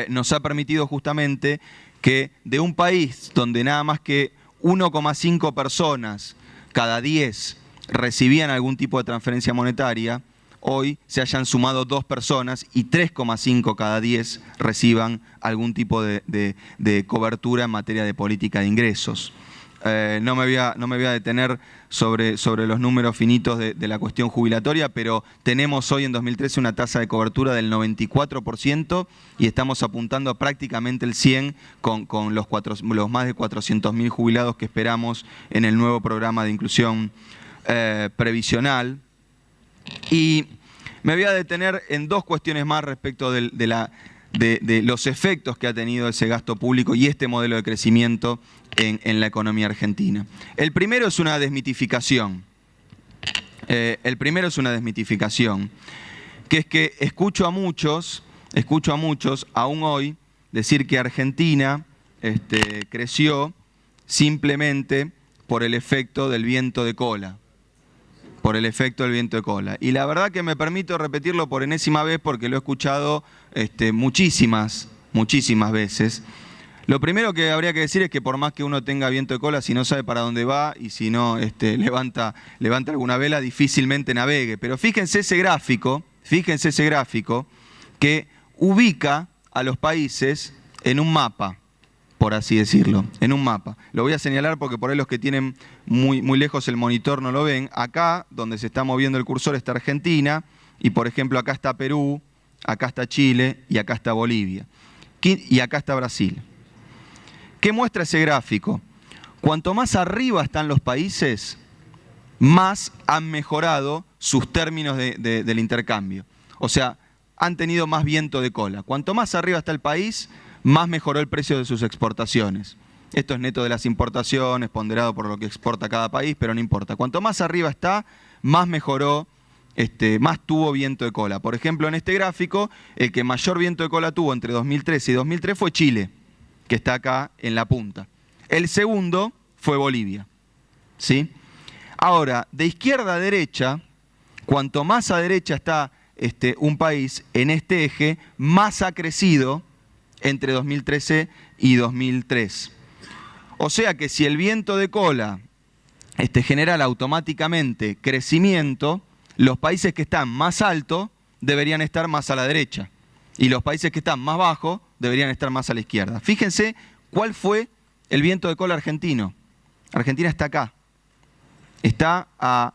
nos ha permitido justamente que de un país donde nada más que 1,5 personas cada 10 recibían algún tipo de transferencia monetaria, hoy se hayan sumado 2 personas y 3,5 cada 10 reciban algún tipo de cobertura en materia de política de ingresos. No me voy a detener sobre los números finitos de la cuestión jubilatoria, pero tenemos hoy en 2013 una tasa de cobertura del 94% y estamos apuntando a prácticamente el 100% con los más de 400.000 jubilados que esperamos en el nuevo programa de inclusión previsional. Y me voy a detener en 2 cuestiones más respecto de los efectos que ha tenido ese gasto público y este modelo de crecimiento en la economía argentina. El primero es una desmitificación. Que es que escucho a muchos, aún hoy, decir que Argentina creció simplemente por el efecto del viento de cola. por el efecto del viento de cola. Y la verdad que me permito repetirlo por enésima vez porque lo he escuchado muchísimas veces. Lo primero que habría que decir es que por más que uno tenga viento de cola, si no sabe para dónde va y si no levanta alguna vela, difícilmente navegue. Pero fíjense ese gráfico que ubica a los países en un mapa, por así decirlo, en un mapa. Lo voy a señalar porque por ahí los que tienen muy lejos el monitor no lo ven. Acá, donde se está moviendo el cursor, está Argentina, y por ejemplo acá está Perú, acá está Chile y acá está Bolivia. Y acá está Brasil. ¿Qué muestra ese gráfico? Cuanto más arriba están los países, más han mejorado sus términos del intercambio. O sea, han tenido más viento de cola. Cuanto más arriba está el país, más mejoró el precio de sus exportaciones. Esto es neto de las importaciones, ponderado por lo que exporta cada país, pero no importa. Cuanto más arriba está, más mejoró, más tuvo viento de cola. Por ejemplo, en este gráfico, el que mayor viento de cola tuvo entre 2013 y 2003 fue Chile, que está acá en la punta. El segundo fue Bolivia, ¿sí? Ahora, de izquierda a derecha, cuanto más a derecha está un país en este eje, más ha crecido entre 2013 y 2003. O sea que si el viento de cola genera automáticamente crecimiento, los países que están más altos deberían estar más a la derecha y los países que están más bajos deberían estar más a la izquierda. Fíjense cuál fue el viento de cola argentino. Argentina está acá. Está a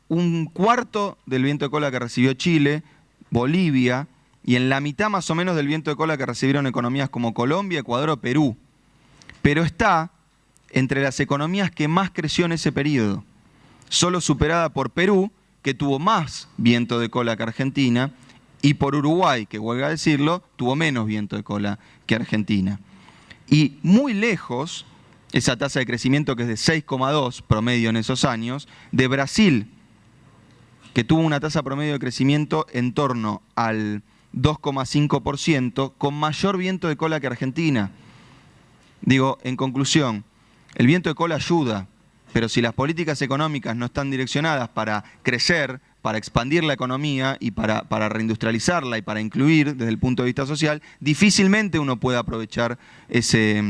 un cuarto del viento de cola que recibió Chile, Bolivia, y en la mitad más o menos del viento de cola que recibieron economías como Colombia, Ecuador o Perú. Pero está entre las economías que más creció en ese periodo, solo superada por Perú, que tuvo más viento de cola que Argentina, y por Uruguay, que huelga a decirlo, tuvo menos viento de cola que Argentina. Y muy lejos, esa tasa de crecimiento que es de 6,2 promedio en esos años, de Brasil, que tuvo una tasa promedio de crecimiento en torno al 2,5%, con mayor viento de cola que Argentina. Digo, en conclusión, el viento de cola ayuda, pero si las políticas económicas no están direccionadas para crecer, para expandir la economía y para reindustrializarla y para incluir desde el punto de vista social, difícilmente uno puede aprovechar ese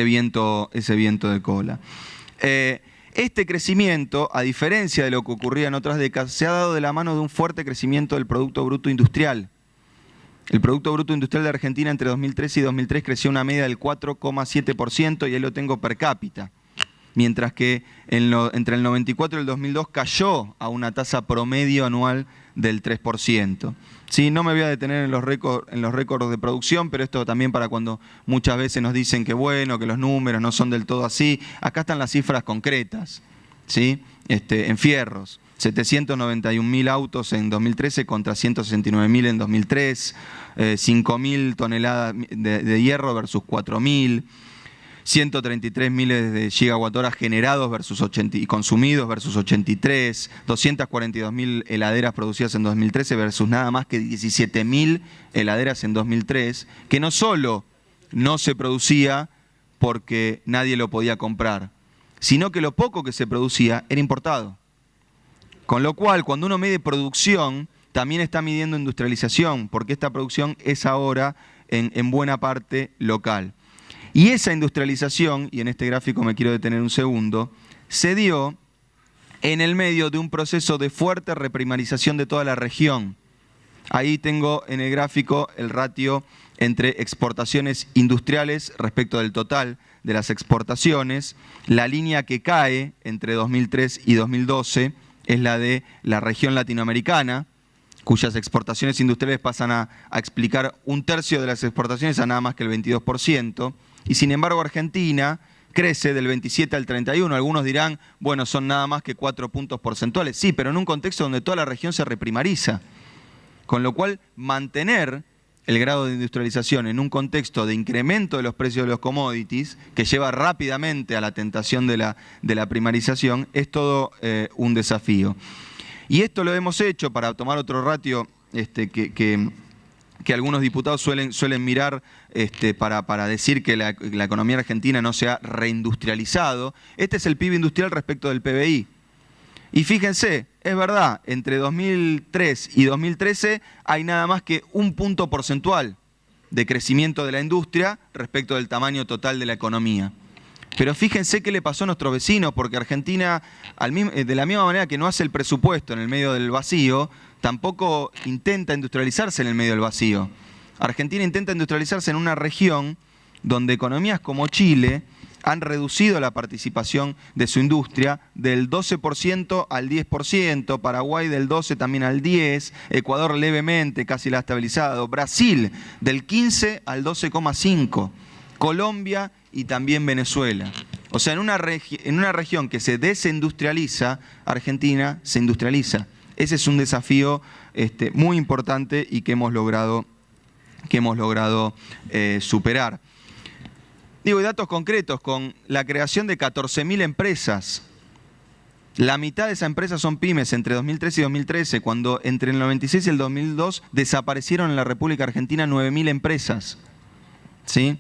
viento de cola. Este crecimiento, a diferencia de lo que ocurría en otras décadas, se ha dado de la mano de un fuerte crecimiento del Producto Bruto Industrial. El Producto Bruto Industrial de Argentina entre 2013 y 2003 creció una media del 4,7% y ahí lo tengo per cápita. Mientras que entre el 94 y el 2002 cayó a una tasa promedio anual del 3%. Sí, no me voy a detener en los récords de producción, pero esto también para cuando muchas veces nos dicen que bueno, que los números no son del todo así. Acá están las cifras concretas, ¿sí? En fierros, 791.000 autos en 2013 contra 169.000 en 2003, 5.000 toneladas de hierro versus 4.000. 133 miles de gigawatt-horas generados y consumidos versus 83, 242.000 heladeras producidas en 2013 versus nada más que 17.000 heladeras en 2003, que no solo no se producía porque nadie lo podía comprar, sino que lo poco que se producía era importado. Con lo cual, cuando uno mide producción, también está midiendo industrialización, porque esta producción es ahora en buena parte local. Y esa industrialización, y en este gráfico me quiero detener un segundo, se dio en el medio de un proceso de fuerte reprimarización de toda la región. Ahí tengo en el gráfico el ratio entre exportaciones industriales respecto del total de las exportaciones. La línea que cae entre 2003 y 2012 es la de la región latinoamericana, cuyas exportaciones industriales pasan a explicar un tercio de las exportaciones a nada más que el 22%. Y sin embargo Argentina crece del 27 al 31. Algunos dirán, bueno, son nada más que 4 puntos porcentuales. Sí, pero en un contexto donde toda la región se reprimariza. Con lo cual, mantener el grado de industrialización en un contexto de incremento de los precios de los commodities, que lleva rápidamente a la tentación de la primarización, es todo un desafío. Y esto lo hemos hecho, para tomar otro ratio que algunos diputados suelen mirar para decir que la economía argentina no se ha reindustrializado. Este es el PIB industrial respecto del PBI. Y fíjense, es verdad, entre 2003 y 2013 hay nada más que un punto porcentual de crecimiento de la industria respecto del tamaño total de la economía. Pero fíjense qué le pasó a nuestros vecinos, porque Argentina, de la misma manera que no hace el presupuesto en el medio del vacío, tampoco intenta industrializarse en el medio del vacío. Argentina intenta industrializarse en una región donde economías como Chile han reducido la participación de su industria del 12% al 10%, Paraguay del 12% también al 10%, Ecuador levemente, casi la ha estabilizado, Brasil del 15% al 12,5%, Colombia y también Venezuela. O sea, en una región que se desindustrializa, Argentina se industrializa. Ese es un desafío muy importante y que hemos logrado superar. Digo, y datos concretos, con la creación de 14.000 empresas. La mitad de esas empresas son pymes entre 2013 y 2013, cuando entre el 96 y el 2002 desaparecieron en la República Argentina 9.000 empresas. ¿Sí?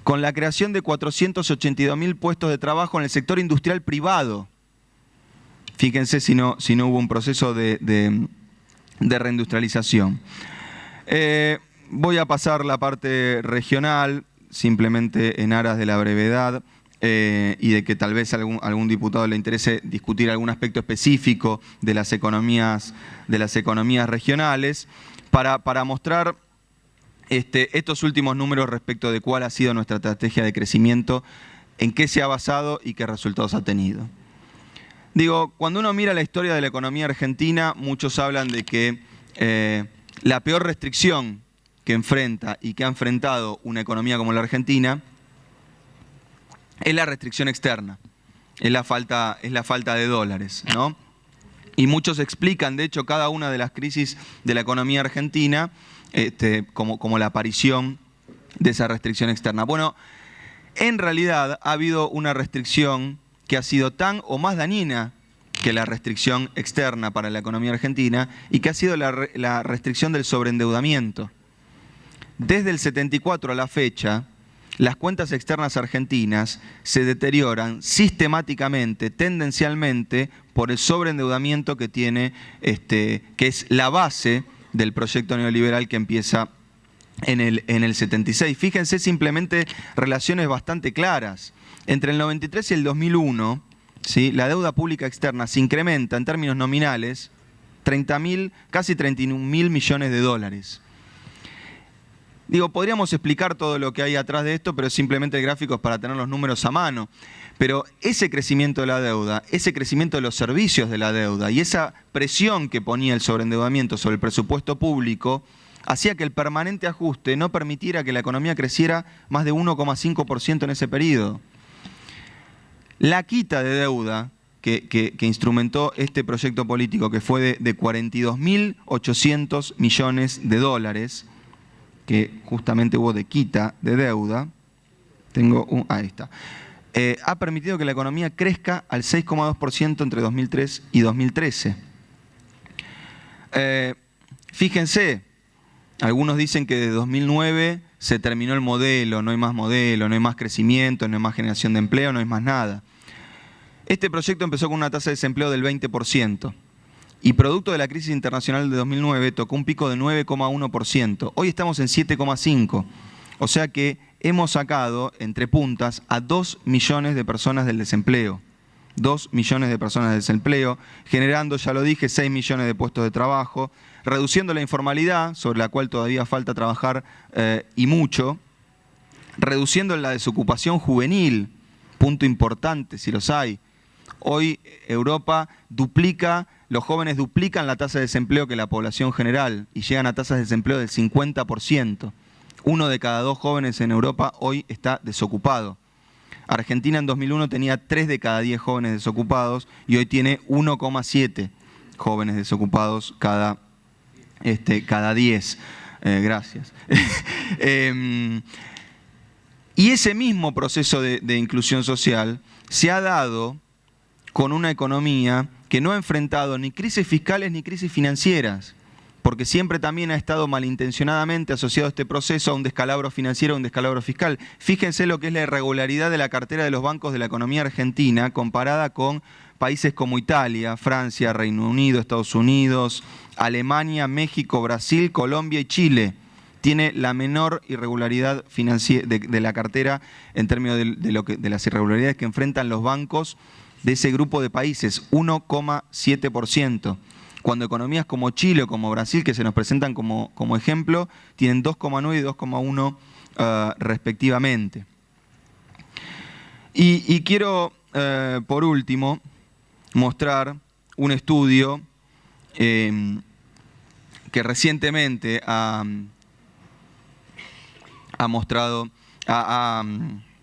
Con la creación de 482.000 puestos de trabajo en el sector industrial privado. Fíjense si no hubo un proceso de reindustrialización. Voy a pasar la parte regional, simplemente en aras de la brevedad y de que tal vez a algún diputado le interese discutir algún aspecto específico de las economías regionales, para mostrar estos últimos números respecto de cuál ha sido nuestra estrategia de crecimiento, en qué se ha basado y qué resultados ha tenido. Digo, cuando uno mira la historia de la economía argentina, muchos hablan de que la peor restricción que enfrenta y que ha enfrentado una economía como la Argentina es la restricción externa, es la falta de dólares, ¿no? Y muchos explican, de hecho, cada una de las crisis de la economía argentina como la aparición de esa restricción externa. Bueno, en realidad ha habido una restricción que ha sido tan o más dañina que la restricción externa para la economía argentina, y que ha sido la restricción del sobreendeudamiento. Desde el 74 a la fecha, las cuentas externas argentinas se deterioran sistemáticamente, tendencialmente, por el sobreendeudamiento que tiene, que es la base del proyecto neoliberal que empieza en el 76. Fíjense simplemente relaciones bastante claras. Entre el 93 y el 2001, ¿sí?, la deuda pública externa se incrementa en términos nominales casi 31.000 millones de dólares. Digo, podríamos explicar todo lo que hay atrás de esto, pero simplemente el gráfico es para tener los números a mano. Pero ese crecimiento de la deuda, ese crecimiento de los servicios de la deuda y esa presión que ponía el sobreendeudamiento sobre el presupuesto público hacía que el permanente ajuste no permitiera que la economía creciera más de 1,5% en ese periodo. La quita de deuda que instrumentó este proyecto político, que fue de 42.800 millones de dólares, que justamente hubo de quita de deuda, ahí está, ha permitido que la economía crezca al 6,2% entre 2003 y 2013. Fíjense, algunos dicen que de 2009 se terminó el modelo, no hay más crecimiento, no hay más generación de empleo, no hay más nada. Este proyecto empezó con una tasa de desempleo del 20%. Y producto de la crisis internacional de 2009 tocó un pico de 9,1%. Hoy estamos en 7,5%. O sea que hemos sacado entre puntas a 2 millones de personas del desempleo. 2 millones de personas del desempleo, generando, ya lo dije, 6 millones de puestos de trabajo, reduciendo la informalidad, sobre la cual todavía falta trabajar y mucho, reduciendo la desocupación juvenil, punto importante si los hay. Hoy Europa los jóvenes duplican la tasa de desempleo que la población general y llegan a tasas de desempleo del 50%. 1 de cada 2 jóvenes en Europa hoy está desocupado. Argentina en 2001 tenía 3 de cada 10 jóvenes desocupados y hoy tiene 1,7 jóvenes desocupados cada 10. Gracias. Y ese mismo proceso de inclusión social se ha dado con una economía que no ha enfrentado ni crisis fiscales ni crisis financieras, porque siempre también ha estado malintencionadamente asociado a este proceso a un descalabro financiero, a un descalabro fiscal. Fíjense lo que es la irregularidad de la cartera de los bancos de la economía argentina comparada con países como Italia, Francia, Reino Unido, Estados Unidos, Alemania, México, Brasil, Colombia y Chile. Tiene la menor irregularidad financiera de la cartera en términos de las irregularidades que enfrentan los bancos de ese grupo de países, 1,7%. Cuando economías como Chile o como Brasil, que se nos presentan como ejemplo, tienen 2,9 y 2,1 respectivamente. Y quiero, por último, mostrar un estudio que recientemente ha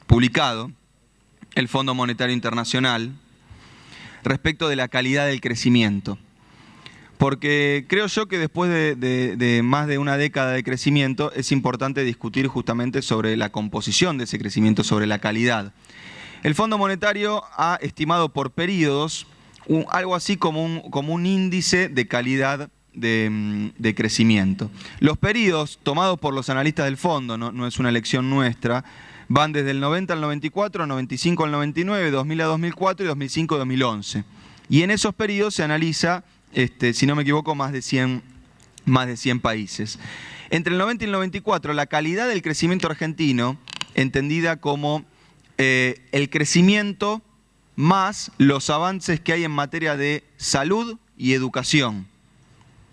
publicado el Fondo Monetario Internacional respecto de la calidad del crecimiento. Porque creo yo que después de más de una década de crecimiento es importante discutir justamente sobre la composición de ese crecimiento, sobre la calidad. El Fondo Monetario ha estimado por periodos algo así como un índice de calidad de crecimiento. Los periodos tomados por los analistas del fondo, no es una elección nuestra, van desde el 90 al 94, 95 al 99, 2000 a 2004 y 2005 a 2011. Y en esos periodos se analiza, si no me equivoco, más de 100 países. Entre el 90 y el 94, la calidad del crecimiento argentino, entendida como el crecimiento más los avances que hay en materia de salud y educación.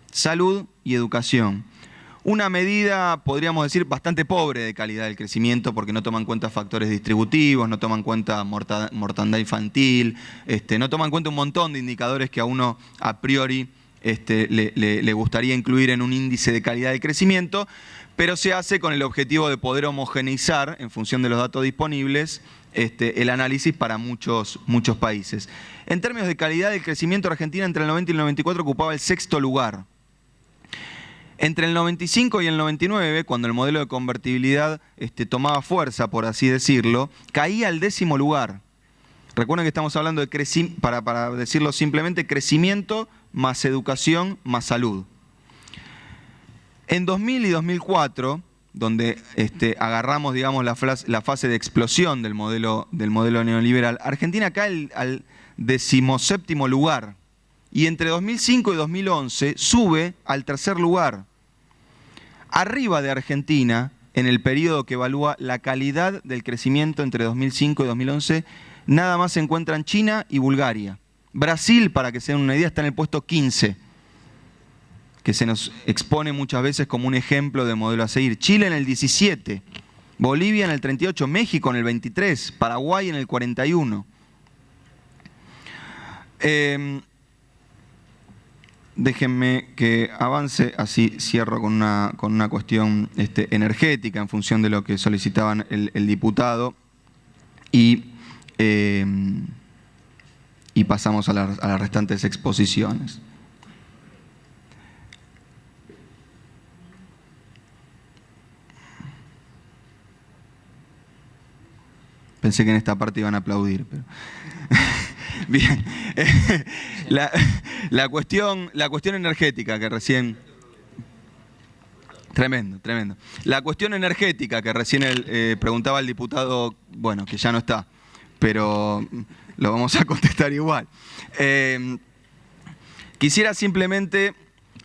Salud y educación. Una medida, podríamos decir, bastante pobre de calidad del crecimiento porque no toma en cuenta factores distributivos, no toma en cuenta mortandad infantil, no toma en cuenta un montón de indicadores que a uno a priori le gustaría incluir en un índice de calidad de crecimiento, pero se hace con el objetivo de poder homogeneizar, en función de los datos disponibles, el análisis para muchos países. En términos de calidad del crecimiento, Argentina entre el 90 y el 94 ocupaba el 6º lugar. Entre el 95 y el 99, cuando el modelo de convertibilidad tomaba fuerza, por así decirlo, caía al 10º lugar. Recuerden que estamos hablando de para decirlo simplemente, crecimiento más educación más salud. En 2000 y 2004, donde agarramos, digamos, la fase de explosión del modelo neoliberal, Argentina cae al 17º lugar. Y entre 2005 y 2011 sube al 3er lugar. Arriba de Argentina, en el periodo que evalúa la calidad del crecimiento entre 2005 y 2011, nada más se encuentran China y Bulgaria. Brasil, para que se den una idea, está en el puesto 15, que se nos expone muchas veces como un ejemplo de modelo a seguir. Chile en el 17, Bolivia en el 38, México en el 23, Paraguay en el 41. Déjenme que avance, así cierro con una cuestión energética en función de lo que solicitaban el diputado y pasamos a las restantes exposiciones. Pensé que en esta parte iban a aplaudir, pero... Bien, la cuestión energética que recién... Tremendo. La cuestión energética que recién preguntaba el diputado, bueno, que ya no está, pero lo vamos a contestar igual. Quisiera simplemente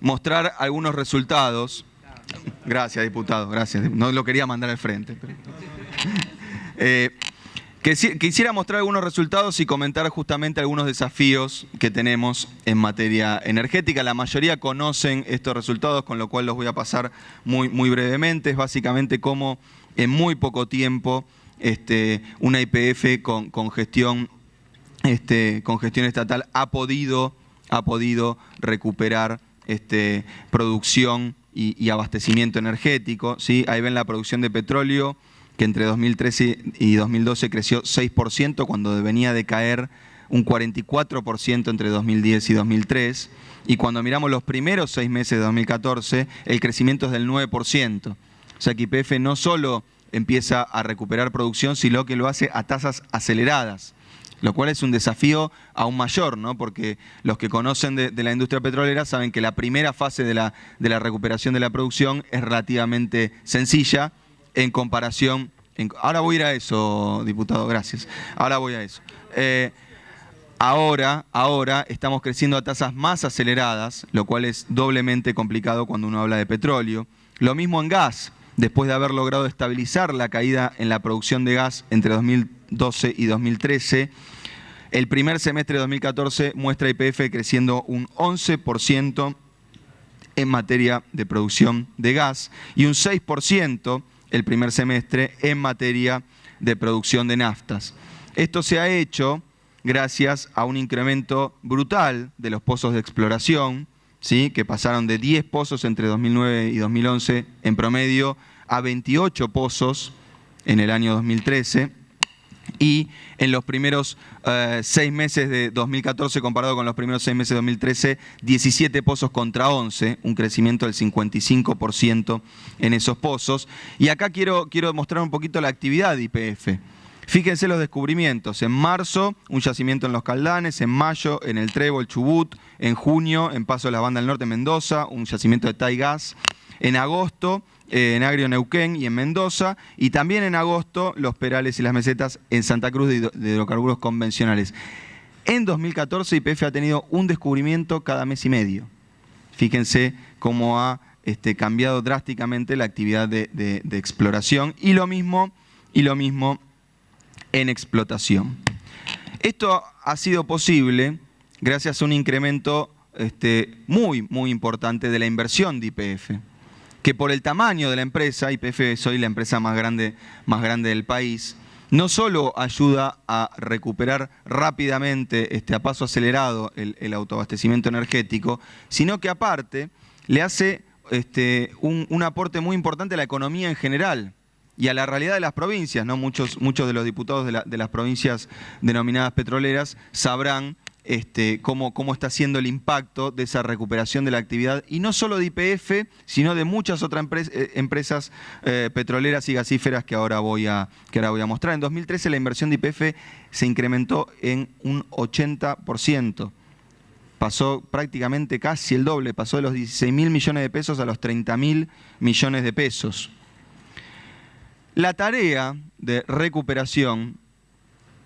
mostrar algunos resultados. Gracias, diputado, gracias. No lo quería mandar al frente. Pero... Quisiera mostrar algunos resultados y comentar justamente algunos desafíos que tenemos en materia energética. La mayoría conocen estos resultados, con lo cual los voy a pasar muy brevemente. Es básicamente cómo en muy poco tiempo una YPF con gestión estatal ha podido recuperar producción y abastecimiento energético, ¿sí? Ahí ven la producción de petróleo, que entre 2013 y 2012 creció 6%, cuando venía de caer un 44% entre 2010 y 2003. Y cuando miramos los primeros 6 meses de 2014, el crecimiento es del 9%. O sea que YPF no solo empieza a recuperar producción, sino que lo hace a tasas aceleradas. lo cual es un desafío aún mayor, ¿no? Porque los que conocen de la industria petrolera saben que la primera fase de la recuperación de la producción es relativamente sencilla en comparación. Ahora voy a ir a eso, diputado, gracias. Ahora voy a eso. Ahora estamos creciendo a tasas más aceleradas, lo cual es doblemente complicado cuando uno habla de petróleo. Lo mismo en gas, después de haber logrado estabilizar la caída en la producción de gas entre 2012 y 2013, el primer semestre de 2014 muestra YPF creciendo un 11% en materia de producción de gas y un 6% el primer semestre en materia de producción de naftas. Esto se ha hecho gracias a un incremento brutal de los pozos de exploración, ¿sí? Que pasaron de 10 pozos entre 2009 y 2011 en promedio a 28 pozos en el año 2013. Y en los primeros 6 meses de 2014, comparado con los primeros 6 meses de 2013, 17 pozos contra 11, un crecimiento del 55% en esos pozos. Y acá quiero mostrar un poquito la actividad de YPF. Fíjense los descubrimientos. En marzo, un yacimiento en Los Caldanes. En mayo, en el Trébol, Chubut. En junio, en Paso de la Banda del Norte, Mendoza, un yacimiento de Thai Gas. En agosto, en Agrio, Neuquén y en Mendoza. Y también en agosto, los Perales y las Mesetas en Santa Cruz de hidrocarburos convencionales. En 2014, YPF ha tenido un descubrimiento cada mes y medio. Fíjense cómo ha cambiado drásticamente la actividad de exploración. Y lo mismo en explotación. Esto ha sido posible gracias a un incremento muy importante de la inversión de YPF, que por el tamaño de la empresa, YPF es hoy la empresa más grande del país, no solo ayuda a recuperar rápidamente, a paso acelerado, el autoabastecimiento energético, sino que aparte le hace un aporte muy importante a la economía en general y a la realidad de las provincias, ¿no? Muchos de los diputados de las provincias denominadas petroleras sabrán cómo está siendo el impacto de esa recuperación de la actividad, y no solo de YPF, sino de muchas otras empresas petroleras y gasíferas que ahora voy a mostrar. En 2013 la inversión de YPF se incrementó en un 80%. Pasó prácticamente casi el doble, pasó de los 16.000 millones de pesos a los 30.000 millones de pesos. La tarea de recuperación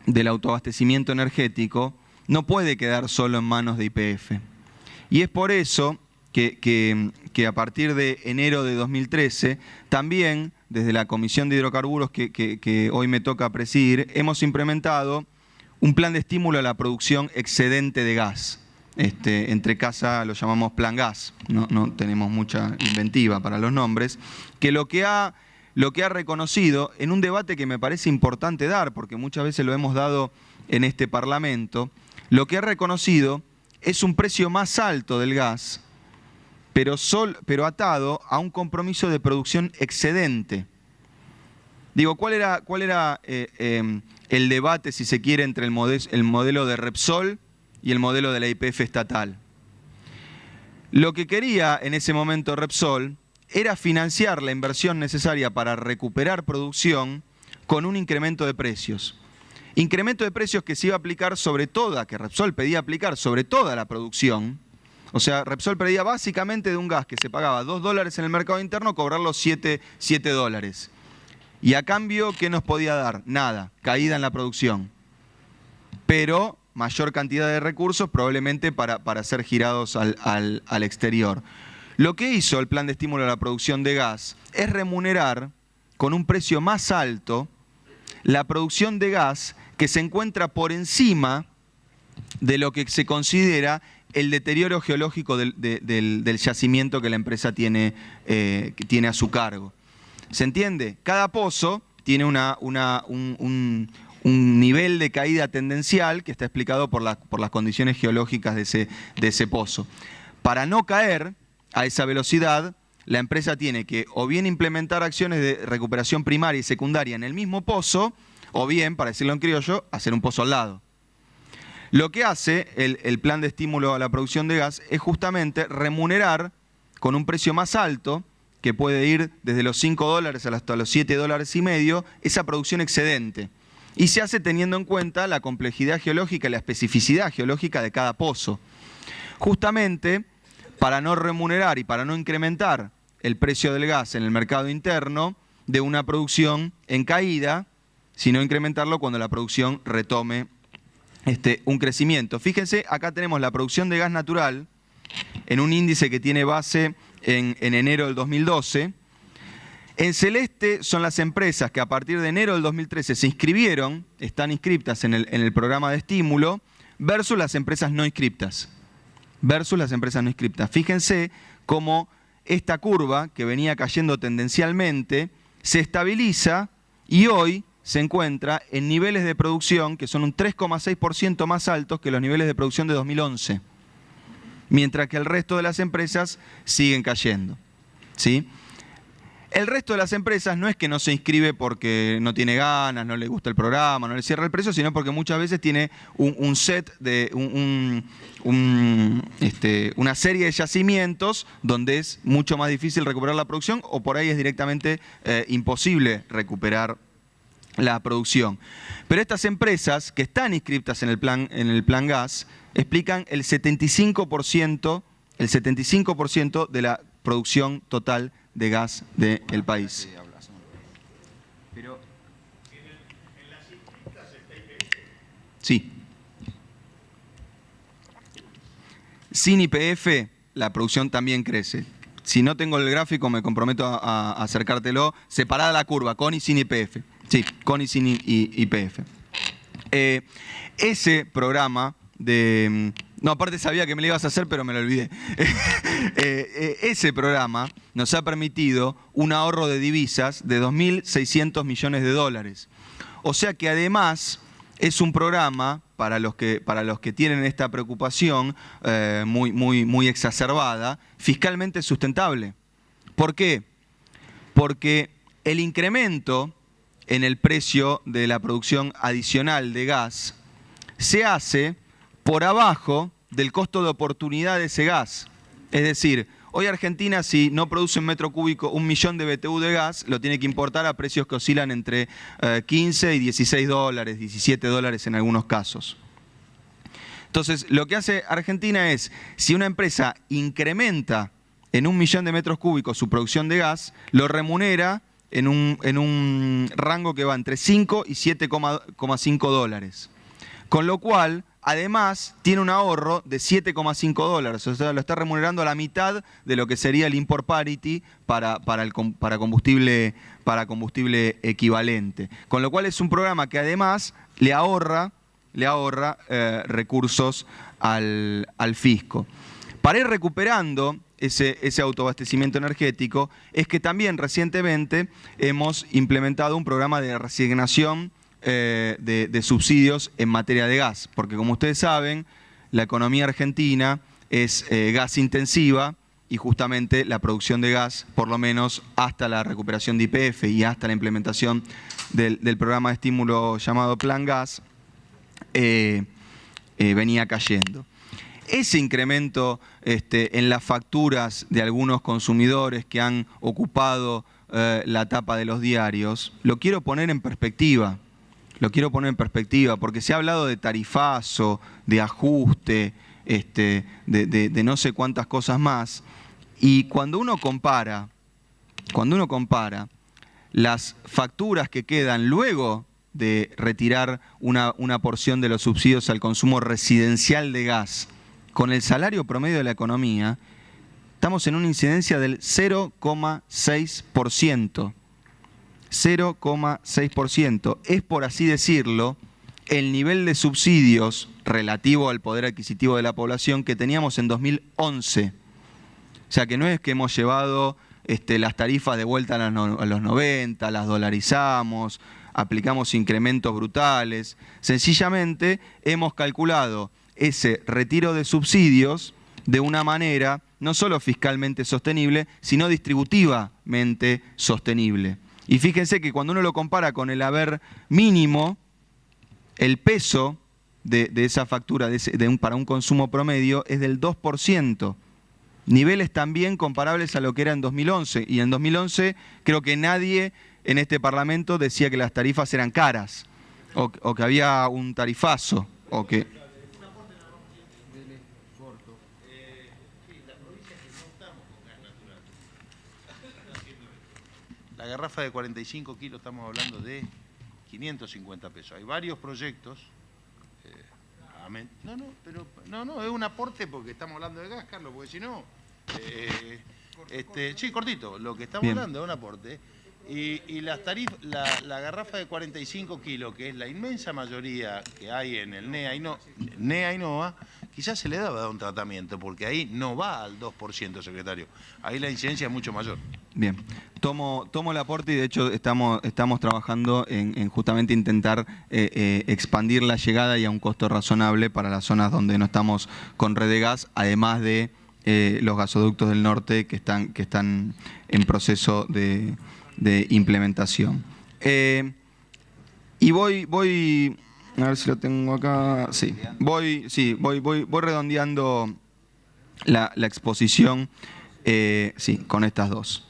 del autoabastecimiento energético no puede quedar solo en manos de YPF. Y es por eso que a partir de enero de 2013, también desde la Comisión de Hidrocarburos que hoy me toca presidir, hemos implementado un plan de estímulo a la producción excedente de gas. Entre casa lo llamamos Plan Gas, no tenemos mucha inventiva para los nombres, que lo que ha reconocido en un debate que me parece importante dar, porque muchas veces lo hemos dado en este Parlamento, lo que ha reconocido es un precio más alto del gas, pero atado a un compromiso de producción excedente. Digo, ¿cuál era el debate, si se quiere, entre el modelo de Repsol y el modelo de la YPF estatal? Lo que quería en ese momento Repsol era financiar la inversión necesaria para recuperar producción con un incremento de precios. Incremento de precios que se iba a aplicar que Repsol pedía aplicar sobre toda la producción. O sea, Repsol pedía básicamente de un gas que se pagaba $2 en el mercado interno, cobrarlo $7. Y a cambio, ¿qué nos podía dar? Nada, caída en la producción. Pero mayor cantidad de recursos probablemente para ser girados al exterior. Lo que hizo el plan de estímulo a la producción de gas es remunerar con un precio más alto la producción de gas que se encuentra por encima de lo que se considera el deterioro geológico del yacimiento que la empresa tiene a su cargo. ¿Se entiende? Cada pozo tiene un nivel de caída tendencial que está explicado por las condiciones geológicas de ese pozo. Para no caer a esa velocidad, la empresa tiene que o bien implementar acciones de recuperación primaria y secundaria en el mismo pozo, o bien, para decirlo en criollo, hacer un pozo al lado. Lo que hace el plan de estímulo a la producción de gas es justamente remunerar con un precio más alto, que puede ir desde los $5 hasta los $7,5, esa producción excedente. y se hace teniendo en cuenta la complejidad geológica y la especificidad geológica de cada pozo. Justamente para no remunerar y para no incrementar el precio del gas en el mercado interno de una producción en caída, sino incrementarlo cuando la producción retome un crecimiento. Fíjense, acá tenemos la producción de gas natural en un índice que tiene base en enero del 2012. En celeste son las empresas que a partir de enero del 2013 se inscribieron, están inscriptas en el programa de estímulo, versus las empresas no inscriptas. Fíjense cómo esta curva, que venía cayendo tendencialmente, se estabiliza y hoy se encuentra en niveles de producción que son un 3,6% más altos que los niveles de producción de 2011, mientras que el resto de las empresas siguen cayendo, ¿sí? El resto de las empresas no es que no se inscribe porque no tiene ganas, no le gusta el programa, no le cierra el precio, sino porque muchas veces tiene un set de una serie de yacimientos donde es mucho más difícil recuperar la producción o por ahí es directamente imposible recuperar la producción. Pero estas empresas que están inscriptas en el plan gas explican el 75% de la producción total de gas del país. Sí. Sin YPF, la producción también crece. Si no tengo el gráfico, me comprometo a acercártelo. Separada la curva, con y sin YPF. Sí, con y sin YPF. Ese programa de... No, aparte sabía que me lo ibas a hacer, pero me lo olvidé. Ese programa nos ha permitido un ahorro de divisas de 2.600 millones de dólares. O sea que además es un programa, para los que tienen esta preocupación muy exacerbada, fiscalmente sustentable. ¿Por qué? Porque el incremento en el precio de la producción adicional de gas se hace por abajo del costo de oportunidad de ese gas. Es decir, hoy Argentina, si no produce un metro cúbico, 1 millón de BTU de gas, lo tiene que importar a precios que oscilan entre 15 y 16 dólares, 17 dólares en algunos casos. Entonces, lo que hace Argentina es, si una empresa incrementa en 1 millón de metros cúbicos su producción de gas, lo remunera en un rango que va entre 5 y 7,5 dólares. Con lo cual, además, tiene un ahorro de 7,5 dólares. O sea, lo está remunerando a la mitad de lo que sería el import parity para combustible equivalente. Con lo cual es un programa que además le ahorra recursos al fisco. Para ir recuperando ese autoabastecimiento energético, es que también recientemente hemos implementado un programa de reasignación de subsidios en materia de gas, porque como ustedes saben, la economía argentina es gas intensiva y justamente la producción de gas, por lo menos hasta la recuperación de YPF y hasta la implementación del programa de estímulo llamado Plan Gas, venía cayendo. Ese incremento en las facturas de algunos consumidores que han ocupado la tapa de los diarios, lo quiero poner en perspectiva. Porque se ha hablado de tarifazo, de ajuste, de no sé cuántas cosas más. Y cuando uno compara las facturas que quedan luego de retirar una porción de los subsidios al consumo residencial de gas con el salario promedio de la economía, estamos en una incidencia del 0,6%. 0,6%. Es, por así decirlo, el nivel de subsidios relativo al poder adquisitivo de la población que teníamos en 2011. O sea, que no es que hemos llevado las tarifas de vuelta a los 90, las dolarizamos, aplicamos incrementos brutales. Sencillamente hemos calculado ese retiro de subsidios de una manera no solo fiscalmente sostenible, sino distributivamente sostenible. Y fíjense que cuando uno lo compara con el haber mínimo, el peso de esa factura para un consumo promedio es del 2%. Niveles también comparables a lo que era en 2011. Y en 2011 creo que nadie en este Parlamento decía que las tarifas eran caras. o que había un tarifazo, o que... La garrafa de 45 kilos estamos hablando de 550 pesos. Hay varios proyectos. No, es un aporte porque estamos hablando de gas, Carlos, porque si no... sí, cortito, lo que estamos Bien. hablando es un aporte. Y las tarifas, la garrafa de 45 kilos, que es la inmensa mayoría que hay en el NEA y NOA, quizás se le daba un tratamiento, porque ahí no va al 2%, secretario. Ahí la incidencia es mucho mayor. Bien, tomo el aporte y de hecho estamos trabajando en justamente intentar expandir la llegada y a un costo razonable para las zonas donde no estamos con red de gas, además de los gasoductos del norte que están en proceso de implementación. Y voy, a ver si lo tengo acá, sí, voy redondeando la exposición, sí, con estas dos.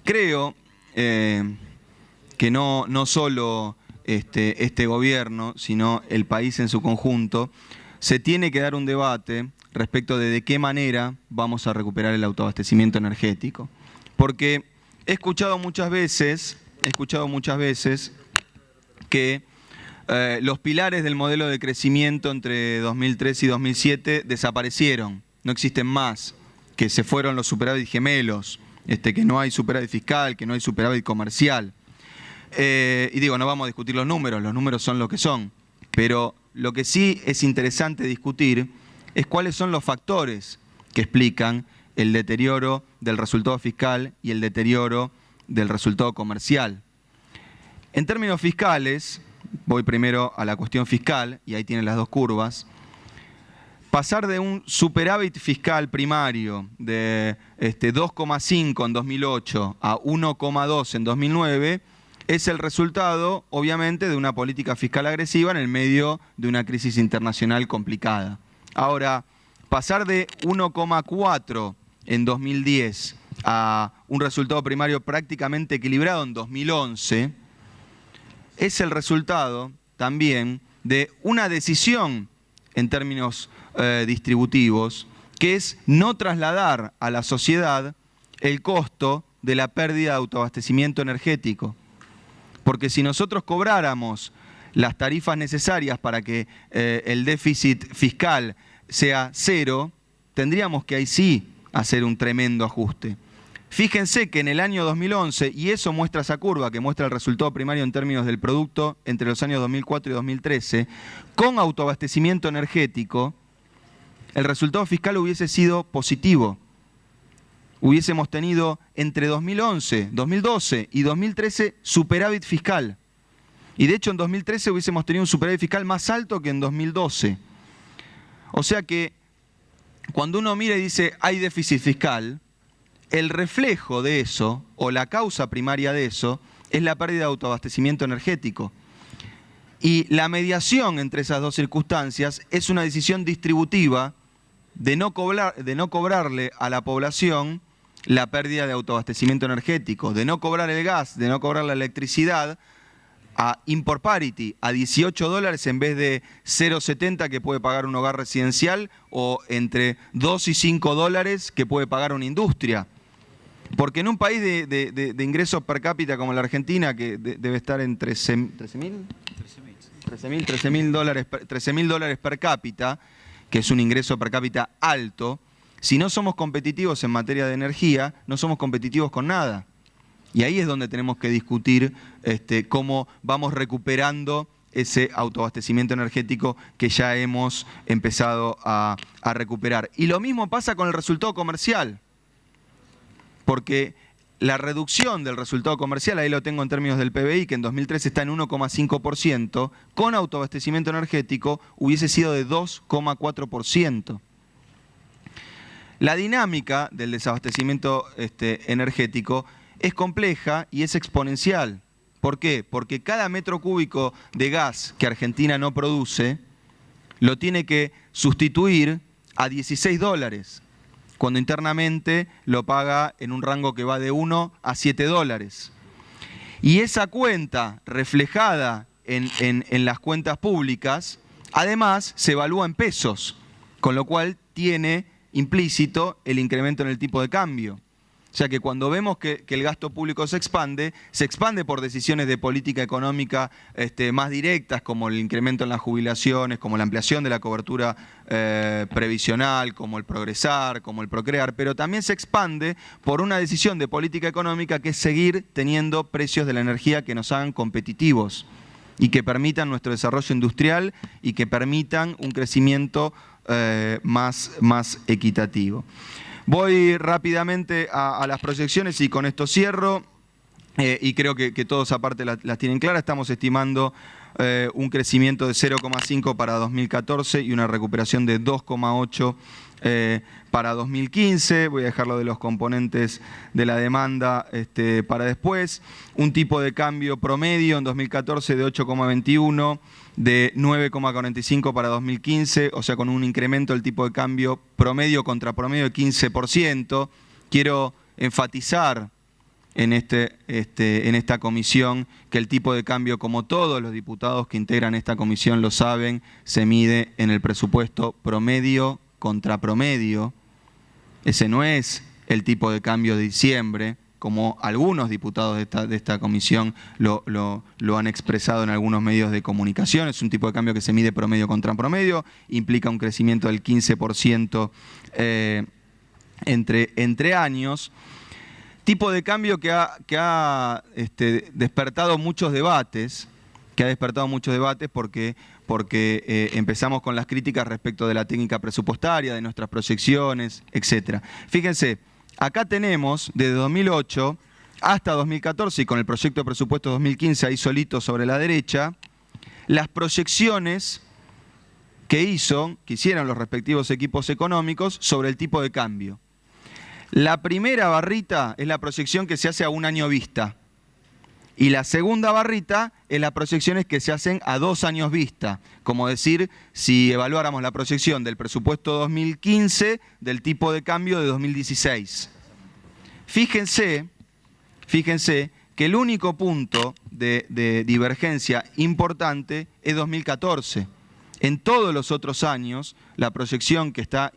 Creo que no solo este gobierno, sino el país en su conjunto, se tiene que dar un debate respecto de qué manera vamos a recuperar el autoabastecimiento energético. Porque he escuchado muchas veces que los pilares del modelo de crecimiento entre 2003 y 2007 desaparecieron, no existen más, que se fueron los superávit gemelos, que no hay superávit fiscal, que no hay superávit comercial. Y digo, no vamos a discutir los números son lo que son, pero lo que sí es interesante discutir es cuáles son los factores que explican el deterioro del resultado fiscal y el deterioro del resultado comercial. En términos fiscales, voy primero a la cuestión fiscal, y ahí tienen las dos curvas. Pasar de un superávit fiscal primario de 2,5 en 2008 a 1,2 en 2009 es el resultado, obviamente, de una política fiscal agresiva en el medio de una crisis internacional complicada. Ahora, pasar de 1,4 en 2010 a un resultado primario prácticamente equilibrado en 2011 es el resultado también de una decisión en términos distributivos, que es no trasladar a la sociedad el costo de la pérdida de autoabastecimiento energético. Porque si nosotros cobráramos las tarifas necesarias para que el déficit fiscal sea cero, tendríamos que ahí sí hacer un tremendo ajuste. Fíjense que en el año 2011, y eso muestra esa curva que muestra el resultado primario en términos del producto entre los años 2004 y 2013, con autoabastecimiento energético, el resultado fiscal hubiese sido positivo. Hubiésemos tenido entre 2011, 2012 y 2013 superávit fiscal. Y de hecho en 2013 hubiésemos tenido un superávit fiscal más alto que en 2012. O sea que cuando uno mira y dice hay déficit fiscal, el reflejo de eso, o la causa primaria de eso, es la pérdida de autoabastecimiento energético. Y la mediación entre esas dos circunstancias es una decisión distributiva de no cobrarle a la población la pérdida de autoabastecimiento energético, de no cobrar el gas, de no cobrar la electricidad a import parity, a $18 en vez de 0,70 que puede pagar un hogar residencial o entre 2 y 5 dólares que puede pagar una industria. Porque en un país de ingresos per cápita como la Argentina, que debe estar en 13.000 dólares per cápita, que es un ingreso per cápita alto, si no somos competitivos en materia de energía, no somos competitivos con nada. Y ahí es donde tenemos que discutir cómo vamos recuperando ese autoabastecimiento energético que ya hemos empezado a recuperar. Y lo mismo pasa con el resultado comercial, porque la reducción del resultado comercial, ahí lo tengo en términos del PBI, que en 2013 está en 1,5%, con autoabastecimiento energético hubiese sido de 2,4%. La dinámica del desabastecimiento energético es compleja y es exponencial. ¿Por qué? Porque cada metro cúbico de gas que Argentina no produce lo tiene que sustituir a 16 dólares, cuando internamente lo paga en un rango que va de 1 a 7 dólares. Y esa cuenta reflejada en las cuentas públicas, además se evalúa en pesos, con lo cual tiene implícito el incremento en el tipo de cambio. O sea que cuando vemos que el gasto público se expande por decisiones de política económica más directas, como el incremento en las jubilaciones, como la ampliación de la cobertura previsional, como el progresar, como el procrear, pero también se expande por una decisión de política económica que es seguir teniendo precios de la energía que nos hagan competitivos y que permitan nuestro desarrollo industrial y que permitan un crecimiento más equitativo. Voy rápidamente a las proyecciones y con esto cierro, y creo que todos aparte las tienen claras. Estamos estimando un crecimiento de 0,5 para 2014 y una recuperación de 2,8 para 2015. Voy a dejar lo de los componentes de la demanda para después. Un tipo de cambio promedio en 2014 de 8,21, de 9,45 para 2015, o sea, con un incremento del tipo de cambio promedio contra promedio de 15%. Quiero enfatizar en esta comisión que el tipo de cambio, como todos los diputados que integran esta comisión lo saben, se mide en el presupuesto promedio contra promedio. Ese no es el tipo de cambio de diciembre, como algunos diputados de esta comisión lo han expresado en algunos medios de comunicación. Es un tipo de cambio que se mide promedio contra promedio, implica un crecimiento del 15% entre años. Tipo de cambio que ha despertado muchos debates, porque empezamos con las críticas respecto de la técnica presupuestaria, de nuestras proyecciones, etc. Fíjense, acá tenemos desde 2008 hasta 2014, y con el proyecto de presupuesto 2015 ahí solito sobre la derecha, las proyecciones que hicieron los respectivos equipos económicos sobre el tipo de cambio. La primera barrita es la proyección que se hace a un año vista. Y la segunda barrita es las proyecciones que se hacen a 2 años vista. Como decir, si evaluáramos la proyección del presupuesto 2015 del tipo de cambio de 2016. Fíjense que el único punto de divergencia importante es 2014. En todos los otros años, la proyección que está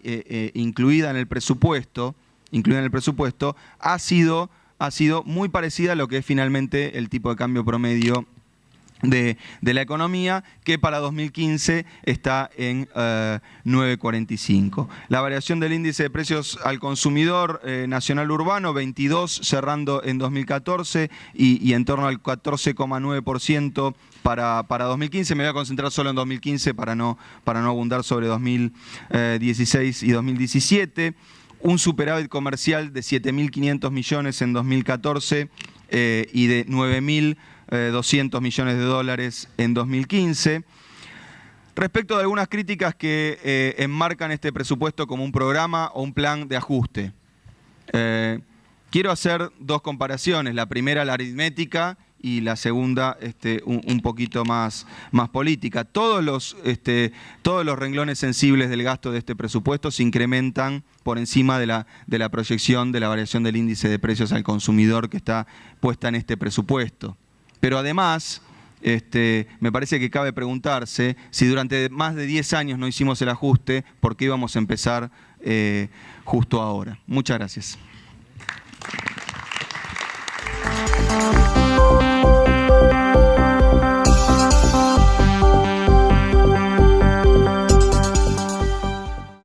incluida en el presupuesto ha sido muy parecida a lo que es finalmente el tipo de cambio promedio de la economía, que para 2015 está en 9,45. La variación del índice de precios al consumidor nacional urbano, 22 cerrando en 2014 y en torno al 14,9% para 2015. Me voy a concentrar solo en 2015 para no abundar sobre 2016 y 2017. Un superávit comercial de 7.500 millones en 2014 y de 9.200 millones de dólares en 2015. Respecto de algunas críticas que enmarcan este presupuesto como un programa o un plan de ajuste. Quiero hacer 2 comparaciones. La primera, la aritmética, y la segunda un poquito más política. Todos los renglones sensibles del gasto de este presupuesto se incrementan por encima de la proyección de la variación del índice de precios al consumidor que está puesta en este presupuesto. Pero además, me parece que cabe preguntarse si durante más de 10 años no hicimos el ajuste, ¿por qué íbamos a empezar justo ahora? Muchas gracias.